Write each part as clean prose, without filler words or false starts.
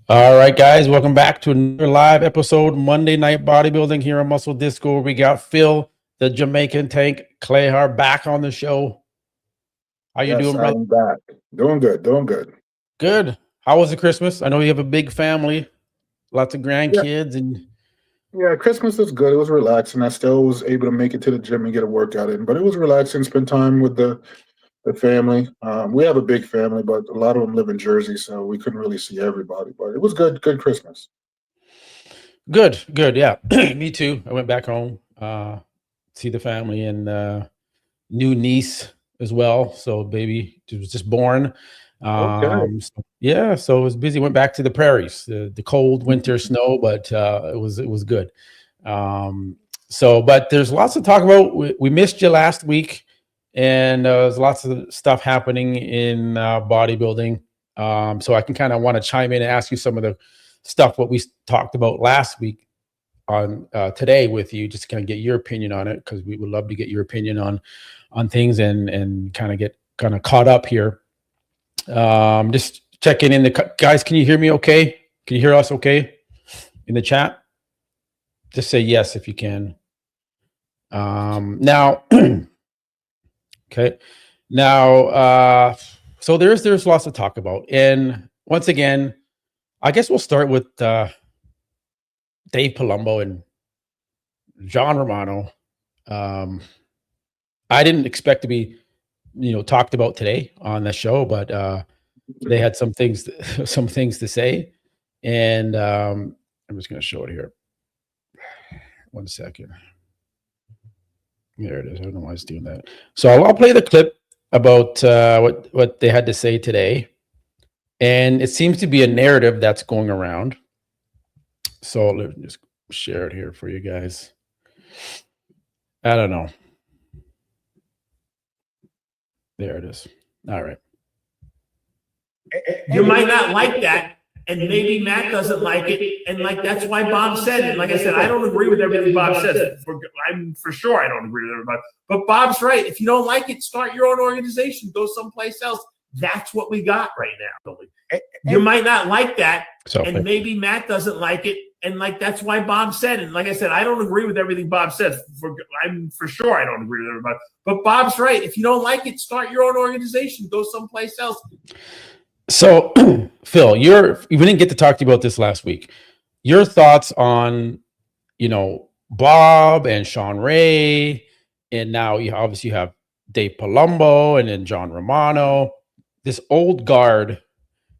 All right, guys, welcome back to another live episode, Monday Night Bodybuilding here on Muscle Disco. We got Phil, the Jamaican Tank, Clayhar back on the show. How you Yes, doing, brother? I'm back. Doing good, doing good. Good. How was the Christmas? I know you have a big family, lots of Yeah, grandkids, and yeah, Christmas was good. It was relaxing. I still was able to make it to the gym and get a workout in, but it was relaxing, spend time with the family. We have a big family, but a lot of them live in Jersey, so we couldn't really see everybody. But it was good Christmas. good. Yeah, me too. I went back home, see the family and new niece as well. So baby was just born. Okay. Yeah, so it was busy. Went back to the prairies, the cold winter snow, but it was good. But there's lots to talk about. We missed you last week, and there's lots of stuff happening in bodybuilding. So I can kind of want to chime in and ask you some of the stuff what we talked about last week on today with you, just to kind of get your opinion on it, because we would love to get your opinion on things and kind of get kind of caught up here. Just checking in the guys. Can you hear me okay? Can you hear us okay in the chat? Just say yes if you can. Now, okay. Now, so there's lots to talk about. And once again, I guess we'll start with Dave Palumbo and John Romano. I didn't expect to be, talked about today on the show, but they had some things to say, and I'm just going to show it here. 1 second. There it is. I don't know why it's doing that. So I'll play the clip about what they had to say today, and it seems to be a narrative that's going around. So let me just share it here for you guys. I don't know. There it is. All right. You might not like that, and maybe Matt doesn't like it, and that's why Bob said it. Like I said, I don't agree with everything Bob says. I'm for sure I don't agree with everybody, but Bob's right. If you don't like it, start your own organization. Go someplace else. That's what we got right now. You might not like that, and maybe Matt doesn't like it, and that's why Bob said it. Like I said, I don't agree with everything Bob says. I'm for sure I don't agree with everybody, but Bob's right. If you don't like it, start your own organization. Go someplace else. So, Phil, we didn't get to talk to you about this last week. Your thoughts on, Bob and Sean Ray, and now you obviously have Dave Palumbo and then John Romano, this old guard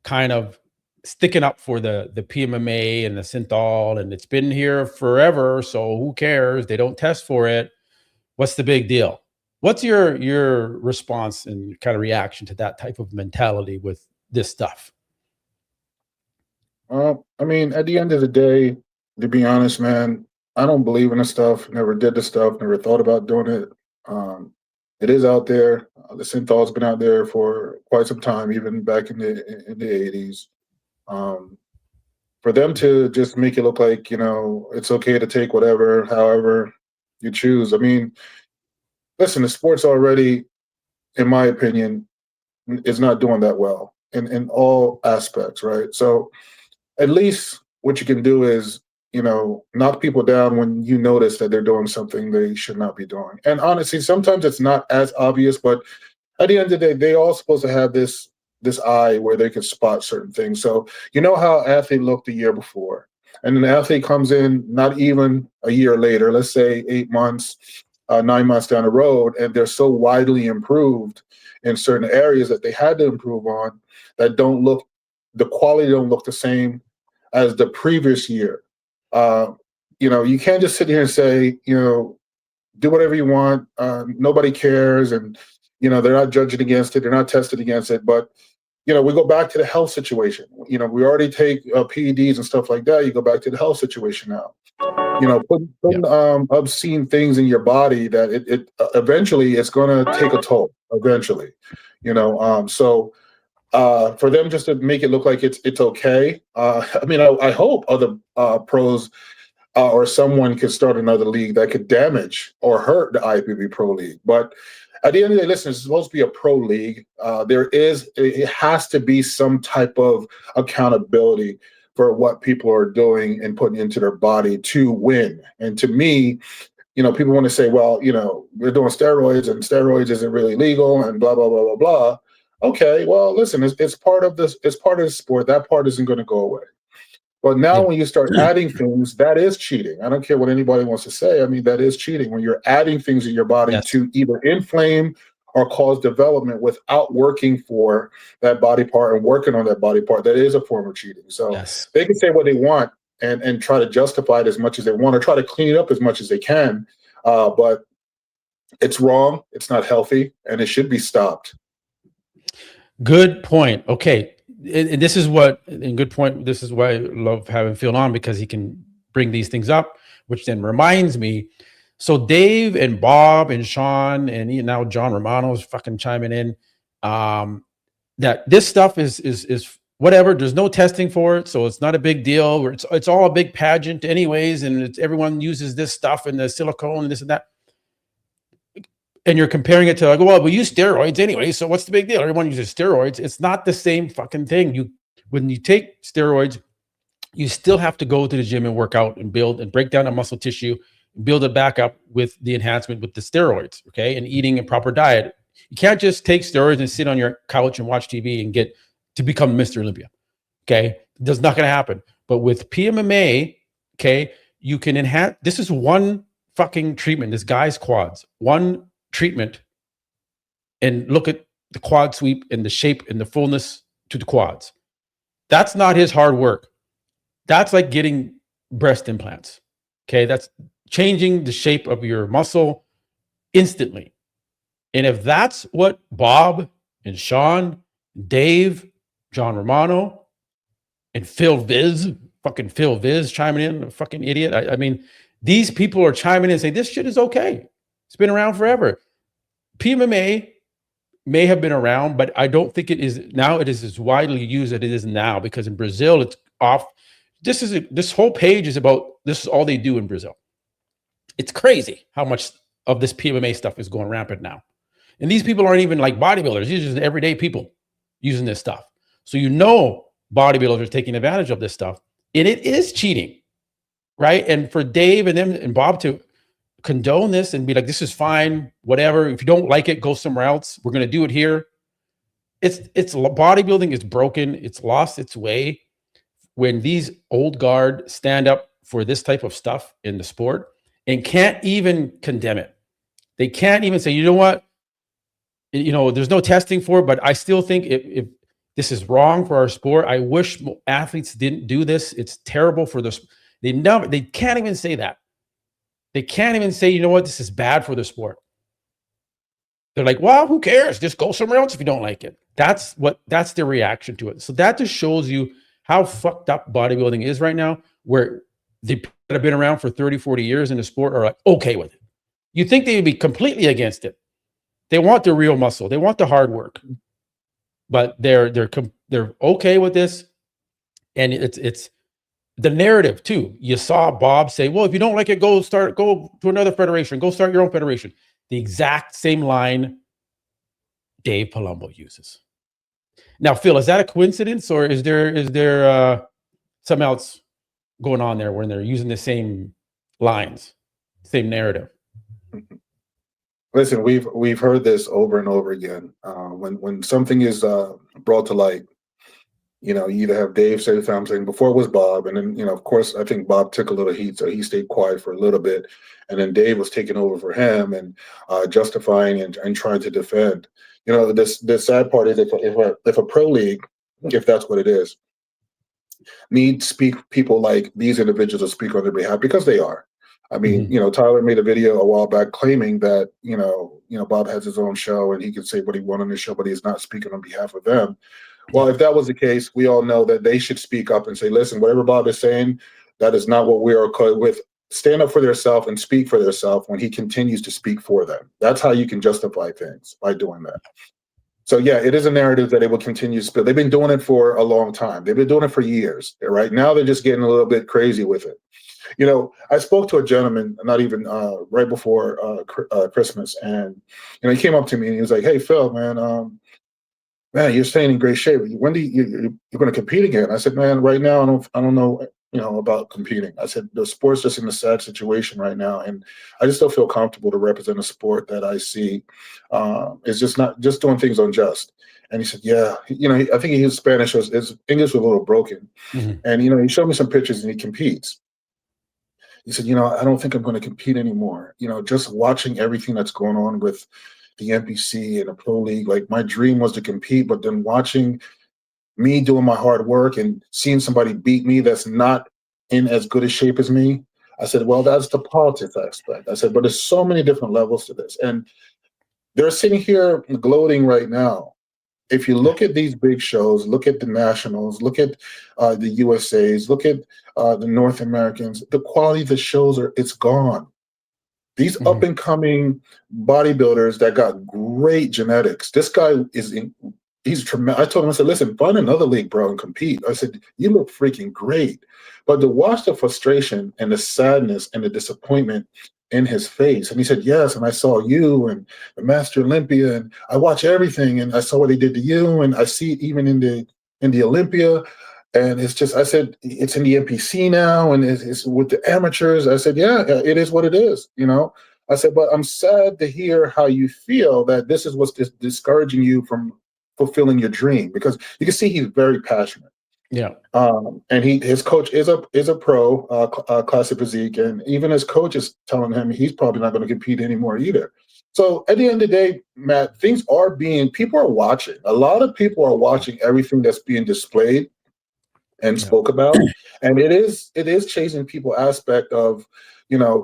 kind of sticking up for the PMMA and the synthol, and it's been here forever, so who cares? They don't test for it. What's the big deal? What's your response and kind of reaction to that type of mentality with this stuff? I mean, at the end of the day, to be honest, man, I don't believe in this stuff. Never did the stuff. Never thought about doing it. It is out there. The synthol's been out there for quite some time, even back in the 80s. For them to just make it look like it's okay to take whatever, however you choose. I mean, listen, the sport's already, in my opinion, is not doing that well in all aspects, right? So at least what you can do is, knock people down when you notice that they're doing something they should not be doing. And honestly, sometimes it's not as obvious, but at the end of the day, they all supposed to have this eye where they can spot certain things. So you know how an athlete looked the year before, and then the athlete comes in not even a year later, let's say 8 months, 9 months down the road, and they're so widely improved in certain areas that they had to improve on that the quality don't look the same as the previous year. You can't just sit here and say, do whatever you want. Nobody cares. And, they're not judging against it. They're not tested against it. But, we go back to the health situation. We already take PEDs and stuff like that. You go back to the health situation now. Putting obscene things in your body that it eventually it's going to take a toll eventually, so for them just to make it look like it's okay. I mean, I hope other pros or someone could start another league that could damage or hurt the IFBB Pro League. But at the end of the day, listen, it's supposed to be a pro league. It has to be some type of accountability for what people are doing and putting into their body to win. And to me, people want to say, well, we're doing steroids and steroids isn't really legal and blah, blah, blah, blah, blah. Okay, well, listen, it's part of this. It's part of the sport. That part isn't going to go away. But now when you start adding things, that is cheating. I don't care what anybody wants to say. I mean, that is cheating when you're adding things in your body to either inflame or cause development without working for that body part and working on that body part. That is a form of cheating. So they can say what they want and try to justify it as much as they want or try to clean it up as much as they can. But it's wrong. It's not healthy, and it should be stopped. Good point. Okay. And this is good point. This is why I love having Phil on, because he can bring these things up, which then reminds me. So Dave and Bob and Sean and now John Romano's fucking chiming in, that this stuff is whatever. There's no testing for it, so it's not a big deal. It's all a big pageant anyways, and everyone uses this stuff and the silicone and this and that. And you're comparing it to like, well, we use steroids anyway, so what's the big deal? Everyone uses steroids. It's not the same fucking thing. When you take steroids, you still have to go to the gym and work out and build and break down the muscle tissue, and build it back up with the enhancement with the steroids, okay? And eating a proper diet. You can't just take steroids and sit on your couch and watch TV and get to become Mr. Olympia, okay? That's not going to happen. But with PMMA, okay, you can enhance. This is one fucking treatment. This guy's quads, one treatment, and look at the quad sweep and the shape and the fullness to the quads. That's not his hard work. That's like getting breast implants. Okay, that's changing the shape of your muscle instantly. And if that's what Bob and Sean, Dave, John Romano, and Phil Viz chiming in, a fucking idiot. I mean, these people are chiming in and saying this shit is okay. It's been around forever. PMMA may have been around, but I don't think it is now. It is as widely used as it is now, because in Brazil, it's off. This whole page is about, this is all they do in Brazil. It's crazy how much of this PMMA stuff is going rampant now. And these people aren't even like bodybuilders. These are just everyday people using this stuff. So bodybuilders are taking advantage of this stuff. And it is cheating, right? And for Dave and them and Bob to condone this and be like, this is fine, whatever. If you don't like it, go somewhere else. We're going to do it here. It's bodybuilding is broken. It's lost its way. When these old guard stand up for this type of stuff in the sport and can't even condemn it. They can't even say, you know what? There's no testing for it, but I still think if this is wrong for our sport, I wish athletes didn't do this. It's terrible for the. They can't even say that. They can't even say, you know what, this is bad for the sport. They're like, well, who cares? Just go somewhere else if you don't like it. That's their reaction to it. So that just shows you how fucked up bodybuilding is right now, where the people that have been around for 30, 40 years in the sport are like, okay with it. You think they would be completely against it. They want the real muscle. They want the hard work, but they're okay with this. And it's the narrative too. You saw Bob say, well, if you don't like it, go to another federation, go start your own federation. The exact same line Dave Palumbo uses. Now, Phil, is that a coincidence, or is there something else going on there when they're using the same lines, same narrative? Listen, we've heard this over and over again. When something is brought to light, you either have Dave say something. Before it was Bob, and then of course, I think Bob took a little heat, so he stayed quiet for a little bit, and then Dave was taking over for him and justifying and trying to defend. The sad part is if a pro league, if that's what it is, needs people like these individuals to speak on their behalf, because they are. I mean, Tyler made a video a while back claiming that, Bob has his own show and he can say what he wants on his show, but he's not speaking on behalf of them. Well, if that was the case, we all know that they should speak up and say, listen, whatever Bob is saying, that is not what we are with. Stand up for themselves and speak for themselves when he continues to speak for them. That's how you can justify things, by doing that. So, yeah, it is a narrative that they will continue to spill. They've been doing it for a long time. They've been doing it for years. Right now, they're just getting a little bit crazy with it. I spoke to a gentleman, not even right before Christmas, and he came up to me and he was like, "Hey, Phil, man, man, you're staying in great shape. When do you're going to compete again? I said, man, right now I don't know, about competing. I said the sport's just in a sad situation right now, and I just don't feel comfortable to represent a sport that I see is just not just doing things unjust. And he said, yeah, I think his Spanish his English was a little broken, and he showed me some pictures and he competes. He said, I don't think I'm going to compete anymore. Just watching everything that's going on with the NPC and the pro league, like my dream was to compete, but then watching me doing my hard work and seeing somebody beat me that's not in as good a shape as me, I said, well, that's the politics aspect. I said, but there's so many different levels to this. And they're sitting here gloating right now. If you look at these big shows, look at the Nationals, look at the USAs, look at the North Americans, the quality of the shows it's gone. These up and coming bodybuilders that got great genetics. This guy he's tremendous. I told him, I said, listen, find another league, bro, and compete. I said, you look freaking great. But to watch the frustration and the sadness and the disappointment in his face. And he said, yes, and I saw you and the Master Olympia, and I watch everything, and I saw what they did to you, and I see it even in the Olympia. And it's just, I said, it's in the NPC now, and it's with the amateurs. I said, yeah, it is what it is, I said, but I'm sad to hear how you feel that this is what's discouraging you from fulfilling your dream, because you can see he's very passionate. Yeah. And his coach is a pro, classic physique, and even his coach is telling him he's probably not going to compete anymore either. So at the end of the day, Matt, people are watching. A lot of people are watching everything that's being displayed and spoke about, and it is chasing people aspect of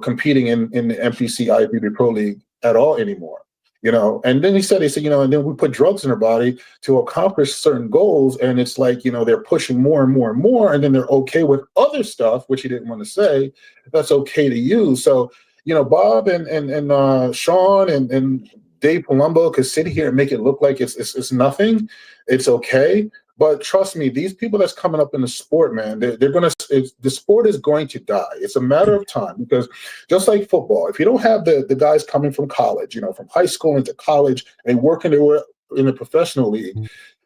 competing in the MPC IFBB Pro League at all anymore. And then he said, and then we put drugs in their body to accomplish certain goals. And it's like, they're pushing more and more and more. And then they're okay with other stuff, which he didn't want to say, that's okay to use. So, Bob and Sean and Dave Palumbo could sit here and make it look like it's nothing. It's okay. But trust me, these people that's coming up in the sport, man, the sport is going to die. It's a matter of time, because just like football, if you don't have the guys coming from college, from high school into college and working their way in the professional league,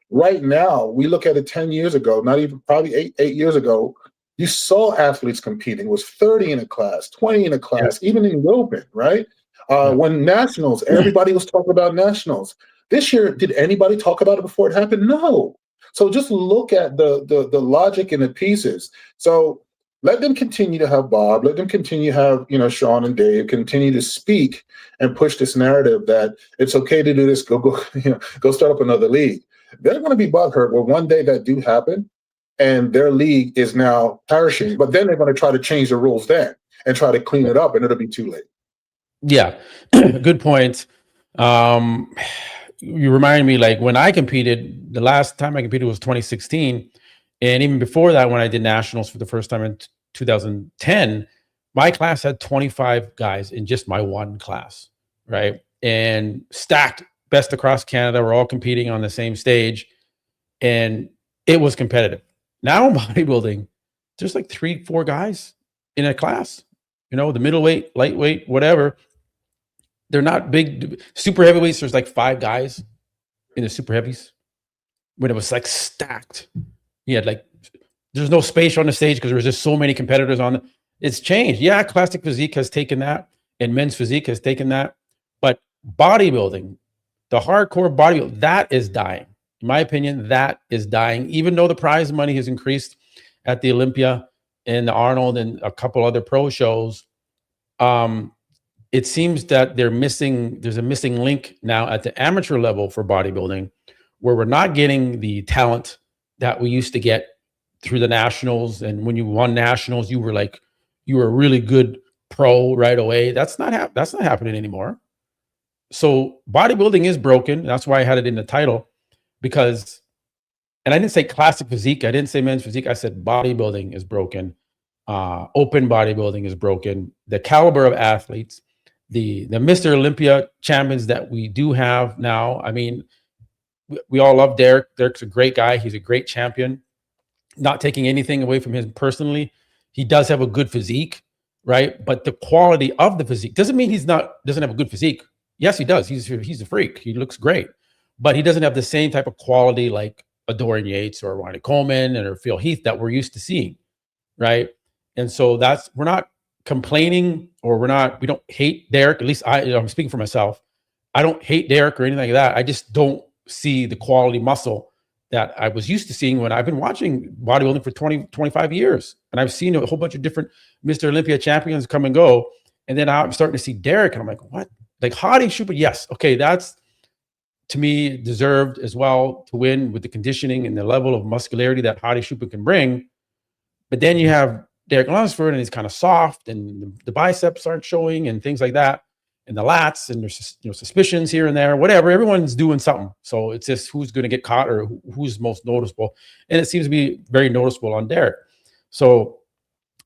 right now, we look at it 10 years ago, not even probably eight years ago, you saw athletes competing. It was 30 in a class, 20 in a class, even in the open, right? When nationals, everybody was talking about nationals. This year, did anybody talk about it before it happened? No. So just look at the logic and the pieces. So let them continue to have Bob, let them continue to have, Sean and Dave continue to speak and push this narrative that it's okay to do this, go start up another league. They're going to be butthurt when one day that do happen and their league is now perishing, but then they're going to try to change the rules then and try to clean it up, and it'll be too late. Yeah, good point. You remind me, like, when I competed, the last time I competed was 2016. And even before that, when I did nationals for the first time in 2010, my class had 25 guys in just my one class, right? And stacked best across Canada. We're all competing on the same stage, and it was competitive. Now in bodybuilding, there's like 3-4 guys in a class, the middleweight, lightweight, whatever. They're not big, super heavyweights. There's like 5 guys in the super heavies. When it was like stacked, there's no space on the stage because there was just so many competitors on it. It's changed. Yeah, classic physique has taken that, and men's physique has taken that. But bodybuilding, the hardcore bodybuilding, that is dying. In my opinion, that is dying. Even though the prize money has increased at the Olympia and the Arnold and a couple other pro shows, it seems that there's a missing link now at the amateur level for bodybuilding, where we're not getting the talent that we used to get through the nationals. And when you won nationals, you were a really good pro right away. That's not happening anymore. So bodybuilding is broken. That's why I had it in the title, because, and I didn't say classic physique, I didn't say men's physique, I said bodybuilding is broken. Open bodybuilding is broken. The caliber of athletes, the Mr. Olympia champions that we do have now. I mean, we all love Derek. Derek's a great guy. He's a great champion. Not taking anything away from him personally. He does have a good physique, right? But the quality of the physique doesn't mean doesn't have a good physique. Yes, he does. He's a freak. He looks great. but he doesn't have the same type of quality like a Dorian Yates or Ronnie Coleman or Phil Heath that we're used to seeing, right? And so we're not complaining, or we don't hate Derek. At least I'm speaking for myself. I don't hate Derek or anything like that. I just don't see the quality muscle that I was used to seeing when I've been watching bodybuilding for 20, 25 years. And I've seen a whole bunch of different Mr. Olympia champions come and go. And then I'm starting to see Derek and I'm like, what? Like Hadi Shupa, yes. Okay, that's to me deserved as well to win with the conditioning and the level of muscularity that Hadi Shupa can bring. But then you have Derek Lunsford and he's kind of soft and the biceps aren't showing and things like that. And the lats, and there's suspicions here and there, whatever. Everyone's doing something. So it's just who's going to get caught or who's most noticeable. And it seems to be very noticeable on Derek. So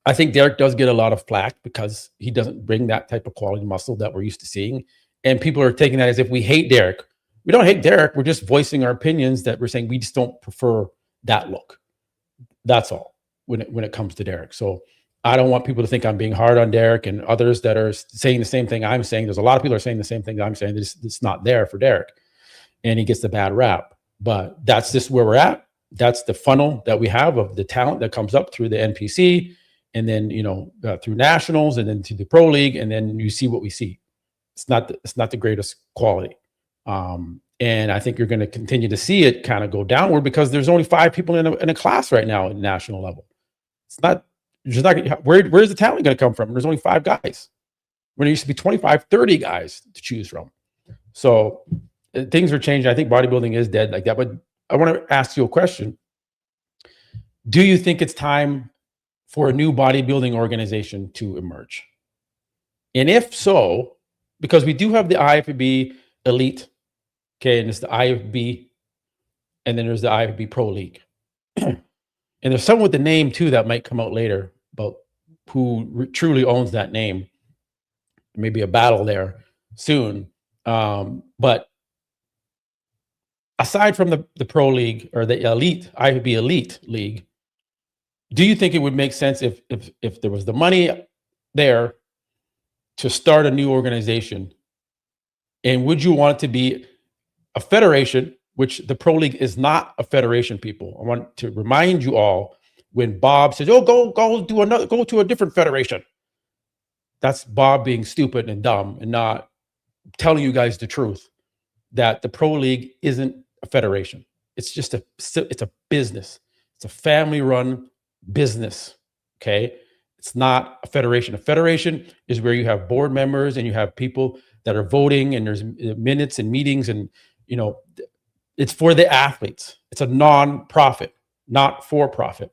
I think Derek does get a lot of flack because he doesn't bring that type of quality muscle that we're used to seeing. And people are taking that as if we hate Derek. We don't hate Derek. We're just voicing our opinions that we're saying we just don't prefer that look. That's all when it comes to Derek. So I don't want people to think I'm being hard on Derek and others that are saying the same thing I'm saying. There's a lot of people are saying the same thing I'm saying. It's not there for Derek, and he gets the bad rap. But that's just where we're at. That's the funnel that we have of the talent that comes up through the NPC, and then through nationals, and then to the pro league, and then you see what we see. It's not the greatest quality, and I think you're going to continue to see it kind of go downward because there's only 5 people in a class right now at national level. It's not. Just not, where's the talent going to come from? There's only 5 guys when it used to be 25, 30 guys to choose from. So things are changing. I think bodybuilding is dead like that. But I want to ask you a question. Do you think it's time for a new bodybuilding organization to emerge? And if so, because we do have the IFBB Elite, okay, and it's the IFB, and then there's the IFB Pro League. And there's someone with the name too that might come out later about who truly owns that name. Maybe a battle there soon. But aside from the Pro League or the Elite, IFB Elite League, do you think it would make sense if there was the money there to start a new organization? And would you want it to be a federation, which the Pro League is not a federation, people? I want to remind you all, when Bob says, oh, go to a different federation. That's Bob being stupid and dumb and not telling you guys the truth that the Pro League isn't a federation. It's just it's a business. It's a family-run business, okay? It's not a federation. A federation is where you have board members and you have people that are voting and there's minutes and meetings and, it's for the athletes. It's a non-profit, not for-profit.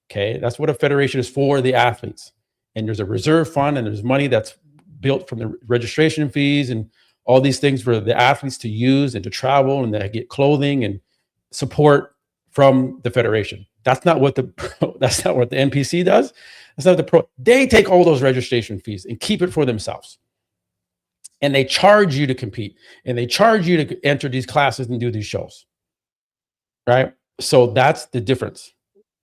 Okay, that's what a federation is for, the athletes. And there's a reserve fund and there's money that's built from the registration fees and all these things for the athletes to use and to travel and to get clothing and support from the federation. That's not what the NPC does. That's not the pro. They take all those registration fees and keep it for themselves. And they charge you to compete and they charge you to enter these classes and do these shows. Right? So that's the difference.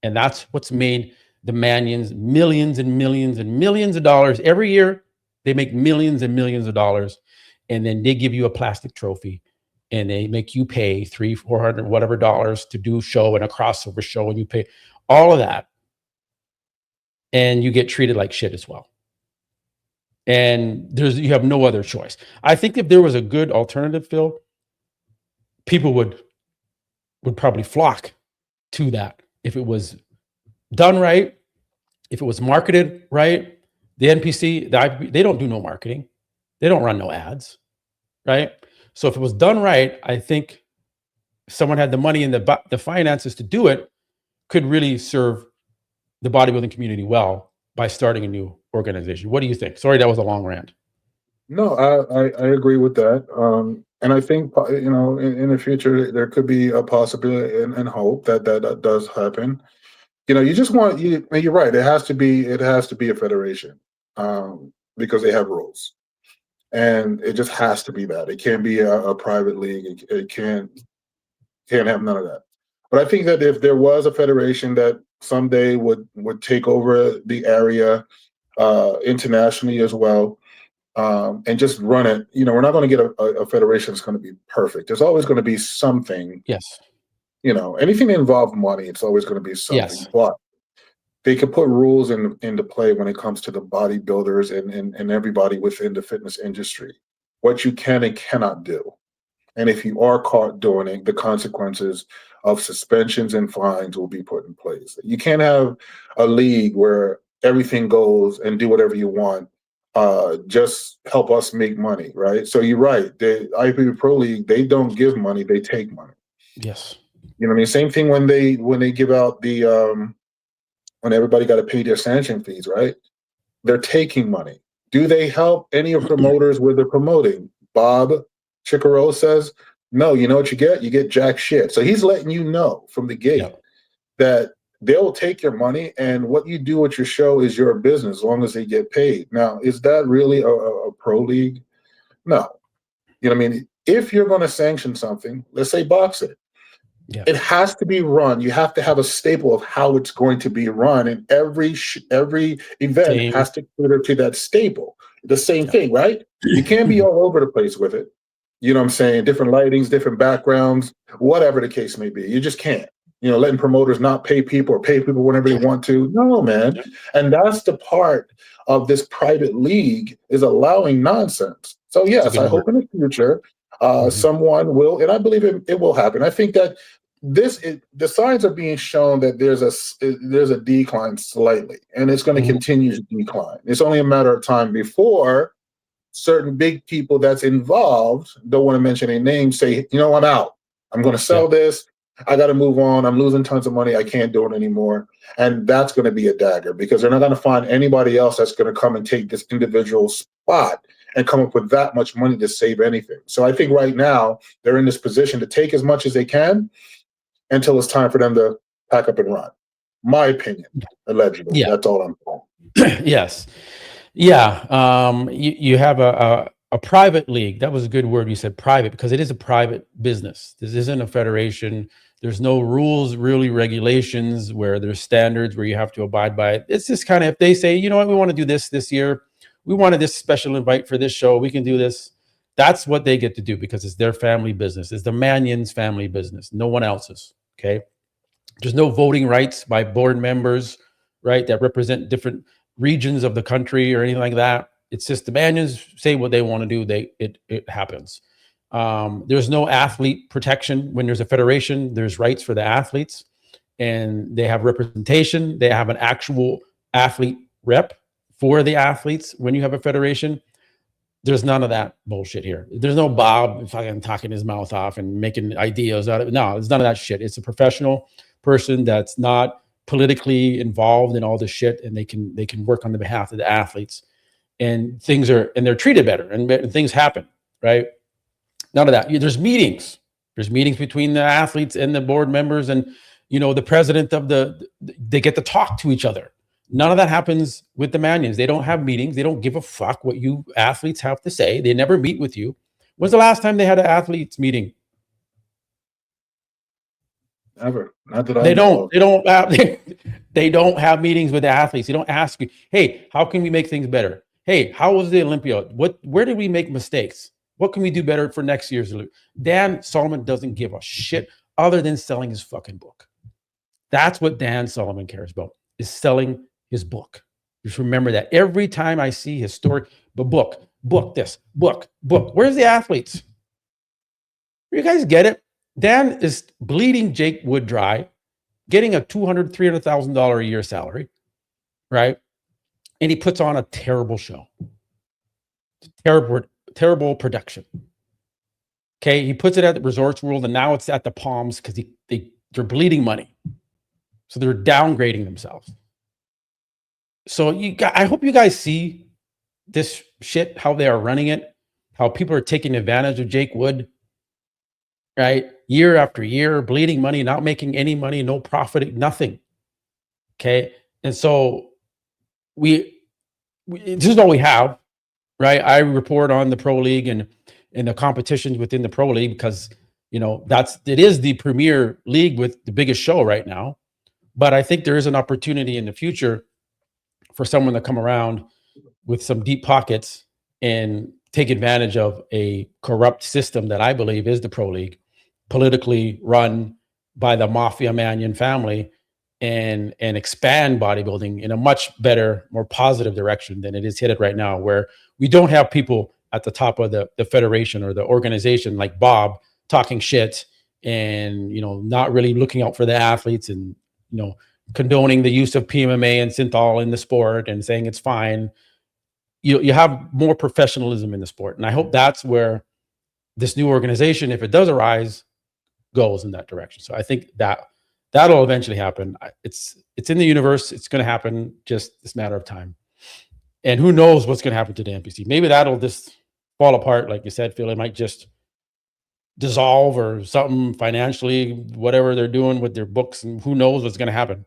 And that's what's made the Manions millions and millions and millions of dollars every year. They make millions and millions of dollars, and then they give you a plastic trophy, and they make you pay $300, $400, whatever dollars to do a show and a crossover show, and you pay all of that, and you get treated like shit as well. And you have no other choice. I think if there was a good alternative, Phil, people would probably flock to that. If it was done right, if it was marketed right, the NPC, the IPP, they don't do no marketing. They don't run no ads, right? So if it was done right, I think if someone had the money and the finances to do it, could really serve the bodybuilding community well by starting a new organization. What do you think? Sorry, that was a long rant. No, I agree with that. And I think, in the future, there could be a possibility and hope that does happen. You just want you're right. It has to be a federation because they have rules, and it just has to be that. It can't be a private league. It can't have none of that. But I think that if there was a federation that someday would take over the area internationally as well, and just run it. You know, we're not going to get a federation that's going to be perfect. There's always going to be something. Yes. You know, anything that involves money, it's always going to be something. Yes. But they could put rules into play when it comes to the bodybuilders and everybody within the fitness industry, what you can and cannot do. And if you are caught doing it, the consequences of suspensions and fines will be put in place. You can't have a league where everything goes and do whatever you want, just help us make money, right? So you're right. The IFBB Pro League, they don't give money, they take money. Yes. You know what I mean? Same thing when they give out the when everybody got to pay their sanction fees, right? They're taking money. Do they help any of promoters where they're promoting? Bob Chicaro says, no, you know what you get? You get jack shit. So he's letting you know from the gate that they'll take your money, and what you do with your show is your business as long as they get paid. Now, is that really a pro league? No. You know what I mean? If you're going to sanction something, let's say boxing, it has to be run. You have to have a staple of how it's going to be run, and every event has to cater to that staple. The same thing, right? You can't be all over the place with it. You know what I'm saying? Different lightings, different backgrounds, whatever the case may be. You just can't. You know, letting promoters not pay people or pay people whenever they want to. No, man. And that's the part of this private league, is allowing nonsense. So yes, I hope in the future someone will, and I believe it will happen. I think that the signs are being shown that there's a decline slightly, and it's going to continue to decline. It's only a matter of time before certain big people that's involved, don't want to mention any names, say, you know, I'm out. I'm going to sell this. I got to move on. I'm losing tons of money. I can't do it anymore. And that's going to be a dagger, because they're not going to find anybody else that's going to come and take this individual spot and come up with that much money to save anything. So I think right now they're in this position to take as much as they can until it's time for them to pack up and run. My opinion, allegedly. That's all I'm saying. Yes. Yeah. You have a private league. That was a good word. You said private, because it is a private business. This isn't a federation. There's no rules, really regulations where there's standards where you have to abide by it. It's just kind of, if they say, you know what, we want to do this year. We wanted this special invite for this show. We can do this. That's what they get to do, because it's their family business. It's the Manion's family business. No one else's. Okay. There's no voting rights by board members, right, that represent different regions of the country or anything like that. It's just the Manions say what they want to do. It happens. There's no athlete protection. When there's a federation, there's rights for the athletes, and they have representation. They have an actual athlete rep for the athletes. When you have a federation, there's none of that bullshit here. There's no Bob fucking talking his mouth off and making ideas out of it. No, there's none of that shit. It's a professional person that's not politically involved in all this shit, and they can work on the behalf of the athletes, and they're treated better, and things happen, right? None of that. There's meetings between the athletes and the board members, and you know, the president of they get to talk to each other. None of that happens with the Manions. They don't have meetings. They don't give a fuck what you athletes have to say. They never meet with you. When's the last time they had an athletes meeting? Never. Not that I know of. They don't have meetings with the athletes. They don't ask you, hey, how can we make things better? Hey, how was the Olympia? Where did we make mistakes? What can we do better for next year's Olympiad? Dan Solomon doesn't give a shit other than selling his fucking book. That's what Dan Solomon cares about, is selling his book. Just remember that every time I see his story, the book, where's the athletes? You guys get it? Dan is bleeding Jake Wood dry, getting a $200,000, $300,000 a year salary, right? And he puts on a terrible show. Terrible production. Okay, he puts it at the Resorts World, and now it's at the Palms because they're bleeding money. So they're downgrading themselves. So I hope you guys see this shit, how they are running it, how people are taking advantage of Jake Wood, right? Year after year, bleeding money, not making any money, no profit, nothing. Okay. And so this is all we have, right? I report on the Pro League and the competitions within the Pro League, because, you know, it is the premier league with the biggest show right now. But I think there is an opportunity in the future for someone to come around with some deep pockets and take advantage of a corrupt system that I believe is the pro league, politically run by the mafia Manion family, and expand bodybuilding in a much better, more positive direction than it is headed right now, where we don't have people at the top of the federation or the organization like Bob talking shit and, you know, not really looking out for the athletes and, you know, condoning the use of PMMA and synthol in the sport and saying it's fine. You have more professionalism in the sport. And I hope that's where this new organization, if it does arise, goes in that direction. So I think that'll eventually happen. It's in the universe. It's going to happen. Just this matter of time. And who knows what's going to happen to the NPC? Maybe that'll just fall apart. Like you said, Phil, it might just dissolve or something financially, whatever they're doing with their books, and who knows what's going to happen.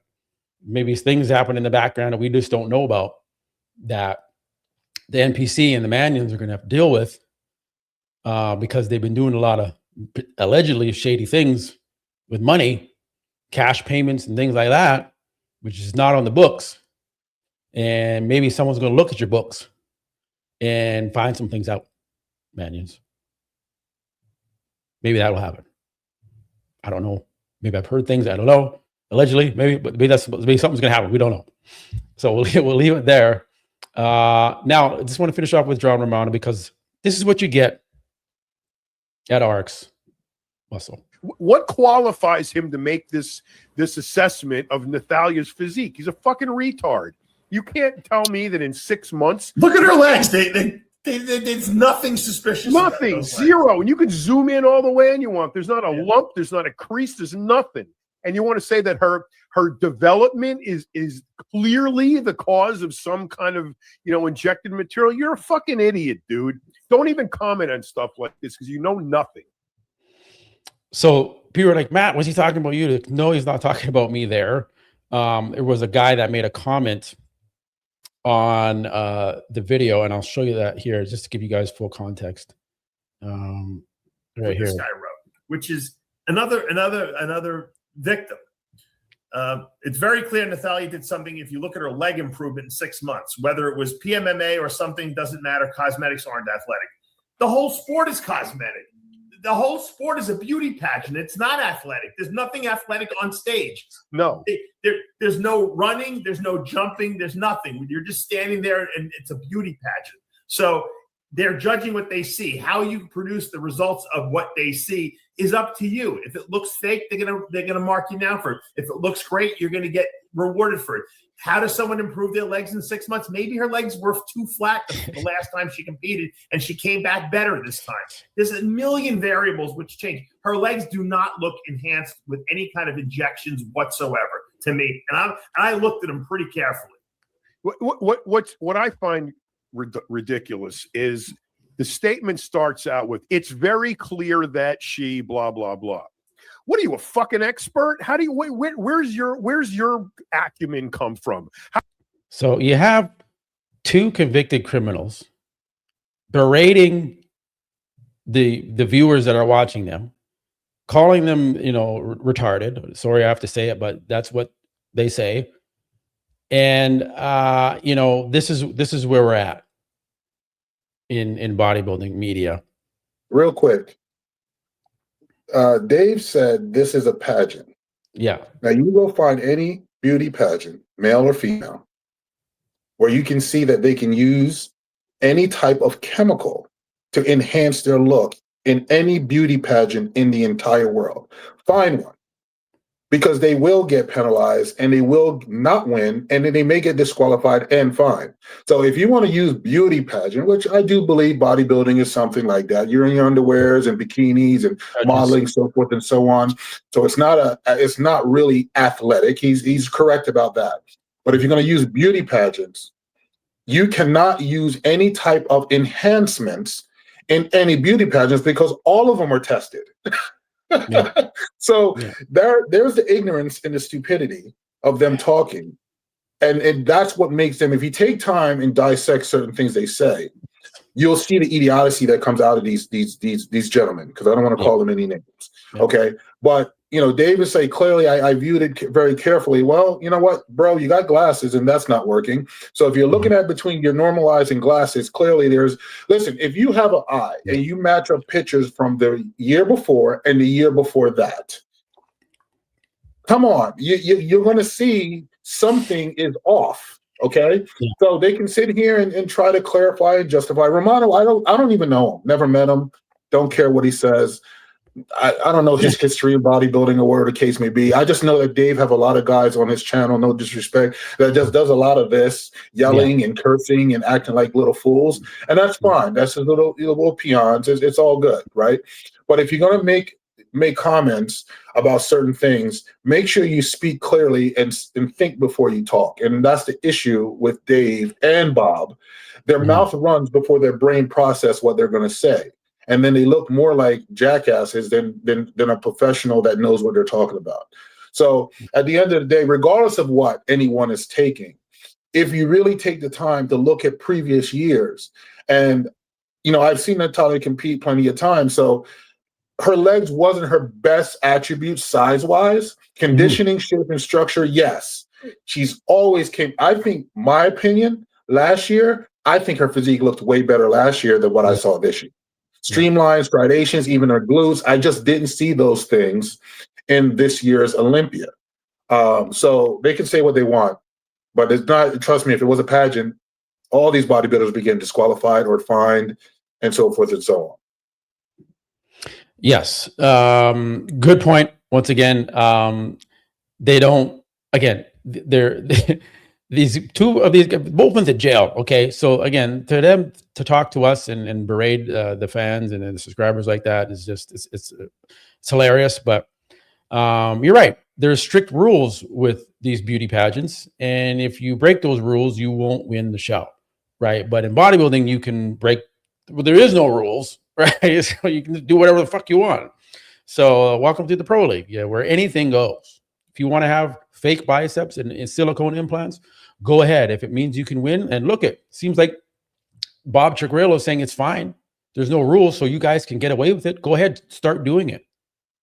Maybe things happen in the background that we just don't know about, that the NPC and the Manions are going to have to deal with because they've been doing a lot of allegedly shady things with money, cash payments and things like that, which is not on the books. And maybe someone's going to look at your books and find some things out, Manions. Maybe that'll happen. I don't know. Maybe I've heard things. I don't know. Allegedly, maybe, but maybe something's going to happen. We don't know. So we'll leave it there. Now, I just want to finish off with John Romano, because this is what you get at ARC's muscle. What qualifies him to make this assessment of Nathalia's physique? He's a fucking retard. You can't tell me that in 6 months. Look at her legs. There's nothing suspicious. Nothing. Zero. And you can zoom in all the way and you want. There's not a lump. There's not a crease. There's nothing. And you want to say that her development is clearly the cause of some kind of, you know, injected material. You're a fucking idiot, dude. Don't even comment on stuff like this because you know nothing. So people are like, Matt, was he talking about you? No, he's not talking about me there. There was a guy that made a comment on the video, and I'll show you that here just to give you guys full context. Right here. This guy wrote, which is another victim. It's very clear Nathalia did something. If you look at her leg improvement in 6 months, whether it was PMMA or something, doesn't matter. Cosmetics aren't athletic. The whole sport is cosmetic. The whole sport is a beauty pageant. It's not athletic. There's nothing athletic on stage. No. There's no running. There's no jumping. There's nothing. You're just standing there, and it's a beauty pageant. So they're judging what they see. How you produce the results of what they see is up to you. If it looks fake, they're gonna mark you down for it. If it looks great, you're gonna get rewarded for it. How does someone improve their legs in 6 months? Maybe her legs were too flat the last time she competed, and she came back better this time. There's a million variables which change. Her legs do not look enhanced with any kind of injections whatsoever to me, and I looked at them pretty carefully. What I find ridiculous is the statement starts out with, "It's very clear that she blah blah blah." What are you, a fucking expert? How do you where's your acumen come from? So you have two convicted criminals berating the viewers that are watching them, calling them, you know, retarded. Sorry, I have to say it, but that's what they say. And you know, this is where we're at in bodybuilding media. Real quick. Dave said this is a pageant. Yeah. Now you go find any beauty pageant, male or female, where you can see that they can use any type of chemical to enhance their look in any beauty pageant in the entire world. Find one. Because they will get penalized and they will not win, and then they may get disqualified and fined. So if you want to use beauty pageant, which I do believe bodybuilding is something like that, you're in your underwears and bikinis and modeling, so forth and so on. So it's not really athletic. He's correct about that. But if you're going to use beauty pageants, you cannot use any type of enhancements in any beauty pageants because all of them are tested. Yeah. So yeah. There's the ignorance and the stupidity of them talking, and that's what makes them. If you take time and dissect certain things they say, you'll see the idiocy that comes out of these gentlemen. Because I don't want to call them any names, okay? But you know, David say clearly I viewed it very carefully. Well, you know what, bro, you got glasses and that's not working. So if you're looking at between your normalizing glasses, clearly listen, if you have an eye and you match up pictures from the year before and the year before that, come on, you're going to see something is off. Okay. Yeah. So they can sit here and try to clarify and justify. Romano, I don't even know him. Never met him. Don't care what he says. I don't know his history of bodybuilding or whatever the case may be. I just know that Dave have a lot of guys on his channel, no disrespect, that just does a lot of this, yelling and cursing and acting like little fools. And that's fine. That's his little peons. It's all good, right? But if you're going to make comments about certain things, make sure you speak clearly and think before you talk. And that's the issue with Dave and Bob. Their mouth runs before their brain process what they're going to say. And then they look more like jackasses than a professional that knows what they're talking about. So at the end of the day, regardless of what anyone is taking, if you really take the time to look at previous years, and, you know, I've seen Natalia compete plenty of times. So her legs wasn't her best attribute size-wise. Conditioning, shape, and structure, yes. She's always I think, my opinion, last year, I think her physique looked way better last year than what I saw this year. Streamlines, striations, even her glutes. I just didn't see those things in this year's Olympia. So they can say what they want, but it's not, trust me, if it was a pageant, all these bodybuilders be getting disqualified or fined and so forth and so on. Yes. Good point. Once again, they don't, again, they're these two of these both went to jail. Okay. So again, to them to talk to us and berate the fans and the subscribers like that is just, it's hilarious. But you're right. There's strict rules with these beauty pageants. And if you break those rules, you won't win the show. Right. But in bodybuilding, you can break, well, there is no rules, right? So you can do whatever the fuck you want. So welcome to the Pro League, where anything goes. If you want to have fake biceps and silicone implants, go ahead. If it means you can win, and look, it seems like Bob Chagrillo is saying it's fine. There's no rules, so you guys can get away with it. Go ahead, start doing it.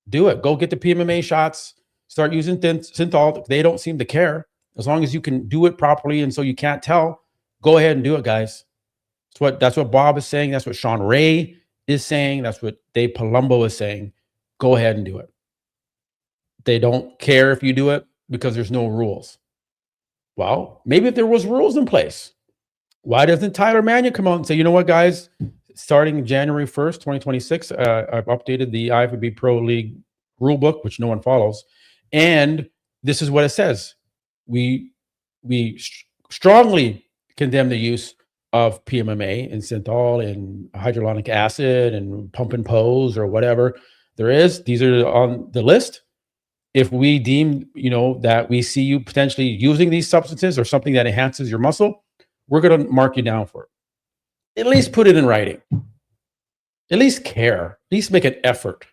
Do it. Go get the PMMA shots. Start using synthol. They don't seem to care as long as you can do it properly, and so you can't tell. Go ahead and do it, guys. That's what Bob is saying. That's what Sean Ray is saying. That's what Dave Palumbo is saying. Go ahead and do it. They don't care if you do it because there's no rules. Well, maybe if there was rules in place, why doesn't Tyler Mannion come out and say, you know what, guys, starting January 1st, 2026, I've updated the IFBB Pro League rule book, which no one follows. And this is what it says. We strongly condemn the use of PMMA and synthol and hydrolonic acid and pump and pose or whatever there is. These are on the list. If we deem, you know, that we see you potentially using these substances or something that enhances your muscle, we're going to mark you down for it. At least put it in writing. At least care. At least make an effort.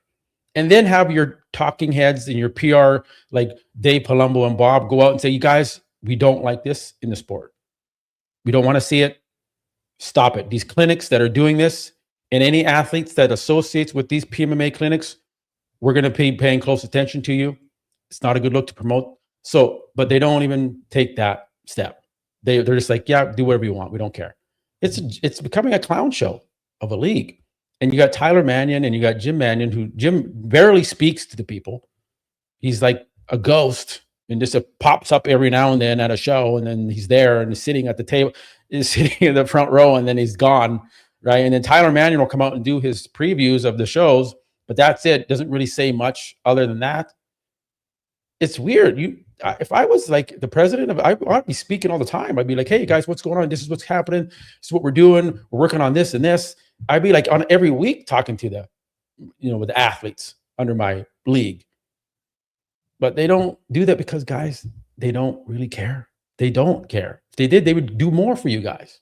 And then have your talking heads and your PR like Dave Palumbo and Bob go out and say, you guys, we don't like this in the sport. We don't want to see it. Stop it. These clinics that are doing this and any athletes that associates with these PMMA clinics, we're going to be paying close attention to you. It's not a good look to promote. So, but they don't even take that step. They're just like, yeah, do whatever you want. We don't care. It's becoming a clown show of a league. And you got Tyler Mannion and you got Jim Mannion, who Jim barely speaks to the people. He's like a ghost and just pops up every now and then at a show. And then he's there and he's sitting at the table, is sitting in the front row, and then he's gone. Right. And then Tyler Mannion will come out and do his previews of the shows, but that's it. Doesn't really say much other than that. It's weird. If I was like the president I'd be speaking all the time. I'd be like, hey guys, what's going on? This is what's happening. This is what we're doing. We're working on this and this. I'd be like on every week talking to the, you know, with the athletes under my league. But they don't do that because, guys, they don't really care. They don't care. If they did, they would do more for you guys.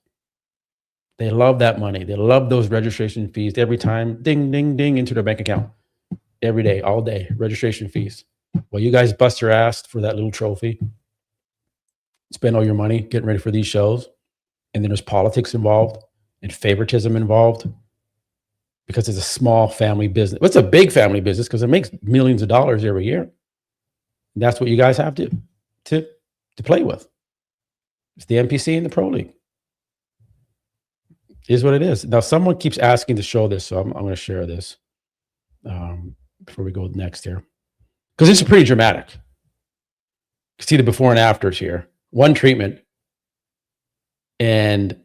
They love that money. They love those registration fees every time. Ding, ding, ding into their bank account. Every day, all day, registration fees. Well, you guys bust your ass for that little trophy. Spend all your money getting ready for these shows. And then there's politics involved and favoritism involved. because it's a small family business. It's a big family business because it makes millions of dollars every year. And that's what you guys have to play with. It's the NPC and the Pro League. It is what it is. Now, someone keeps asking to show this, so I'm going to share this before we go next here, because this is pretty dramatic. You can see the before and afters here. One treatment, and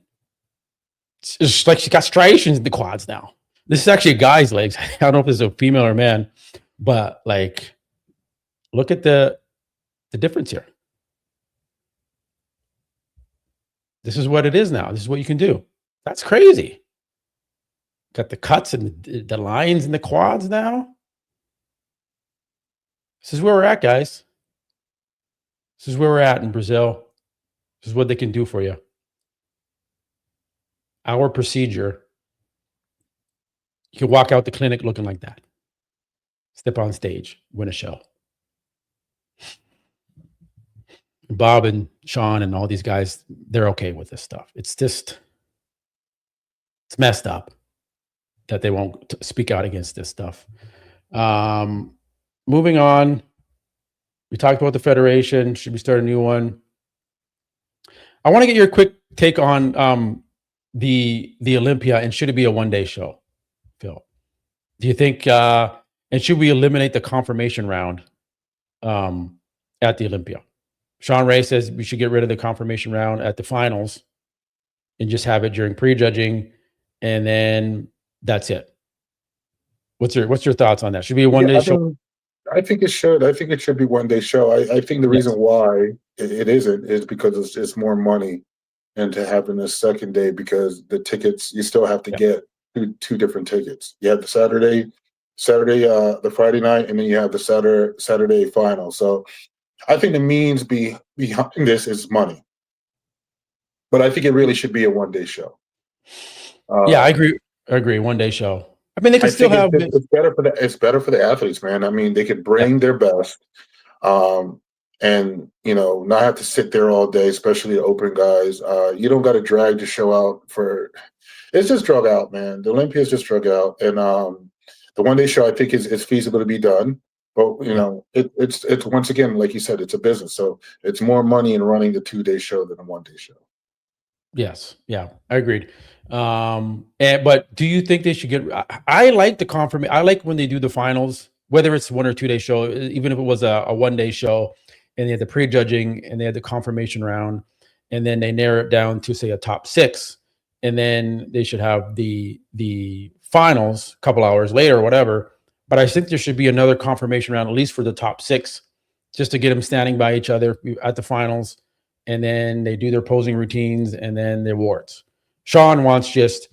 it's like she's got striations in the quads now. This is actually a guy's legs. I don't know if it's a female or a man, but like, look at the difference here. This is what it is now. This is what you can do. That's crazy. Got the cuts and the lines in the quads now. This is where we're at, guys. This is where we're at in Brazil. This is what they can do for you. Our procedure. You can walk out the clinic looking like that. Step on stage, win a show. Bob and Sean and all these guys, they're okay with this stuff. It's just, it's messed up that they won't speak out against this stuff. Moving on. We talked about the federation. Should we start a new one? I want to get your quick take on the Olympia, and should it be a one-day show, Phil? Do you think, and should we eliminate the confirmation round at the Olympia? Sean Ray says we should get rid of the confirmation round at the finals and just have it during prejudging, and then that's it. What's your thoughts on that? Should it be a one-day show? I think it should. I think it should be one-day show. I think the reason why it isn't is because it's more money into having a second day, because the tickets, you still have to get two different tickets. You have the Saturday, the Friday night, and then you have the Saturday final. So I think the means behind this is money, but I think it really should be a one-day show. Yeah, I agree. One-day show. I mean, they can still have. It's better for the athletes, man. I mean, they could bring their best, and not have to sit there all day, especially the open guys. You don't got to drag the show out for. It's just drug out, man. The Olympia is just drug out, and the one-day show I think is feasible to be done. But it's once again, like you said, it's a business, so it's more money in running the 2-day show than a 1-day show. Yes, yeah, I agreed. But do you think they should get? I like the confirmation. I like when they do the finals, whether it's 1 or 2-day show, even if it was a 1-day show, and they had the prejudging and they had the confirmation round, and then they narrow it down to say a top 6, and then they should have the finals a couple hours later or whatever. But I think there should be another confirmation round, at least for the top 6, just to get them standing by each other at the finals. And then they do their posing routines and then their awards. Sean wants just,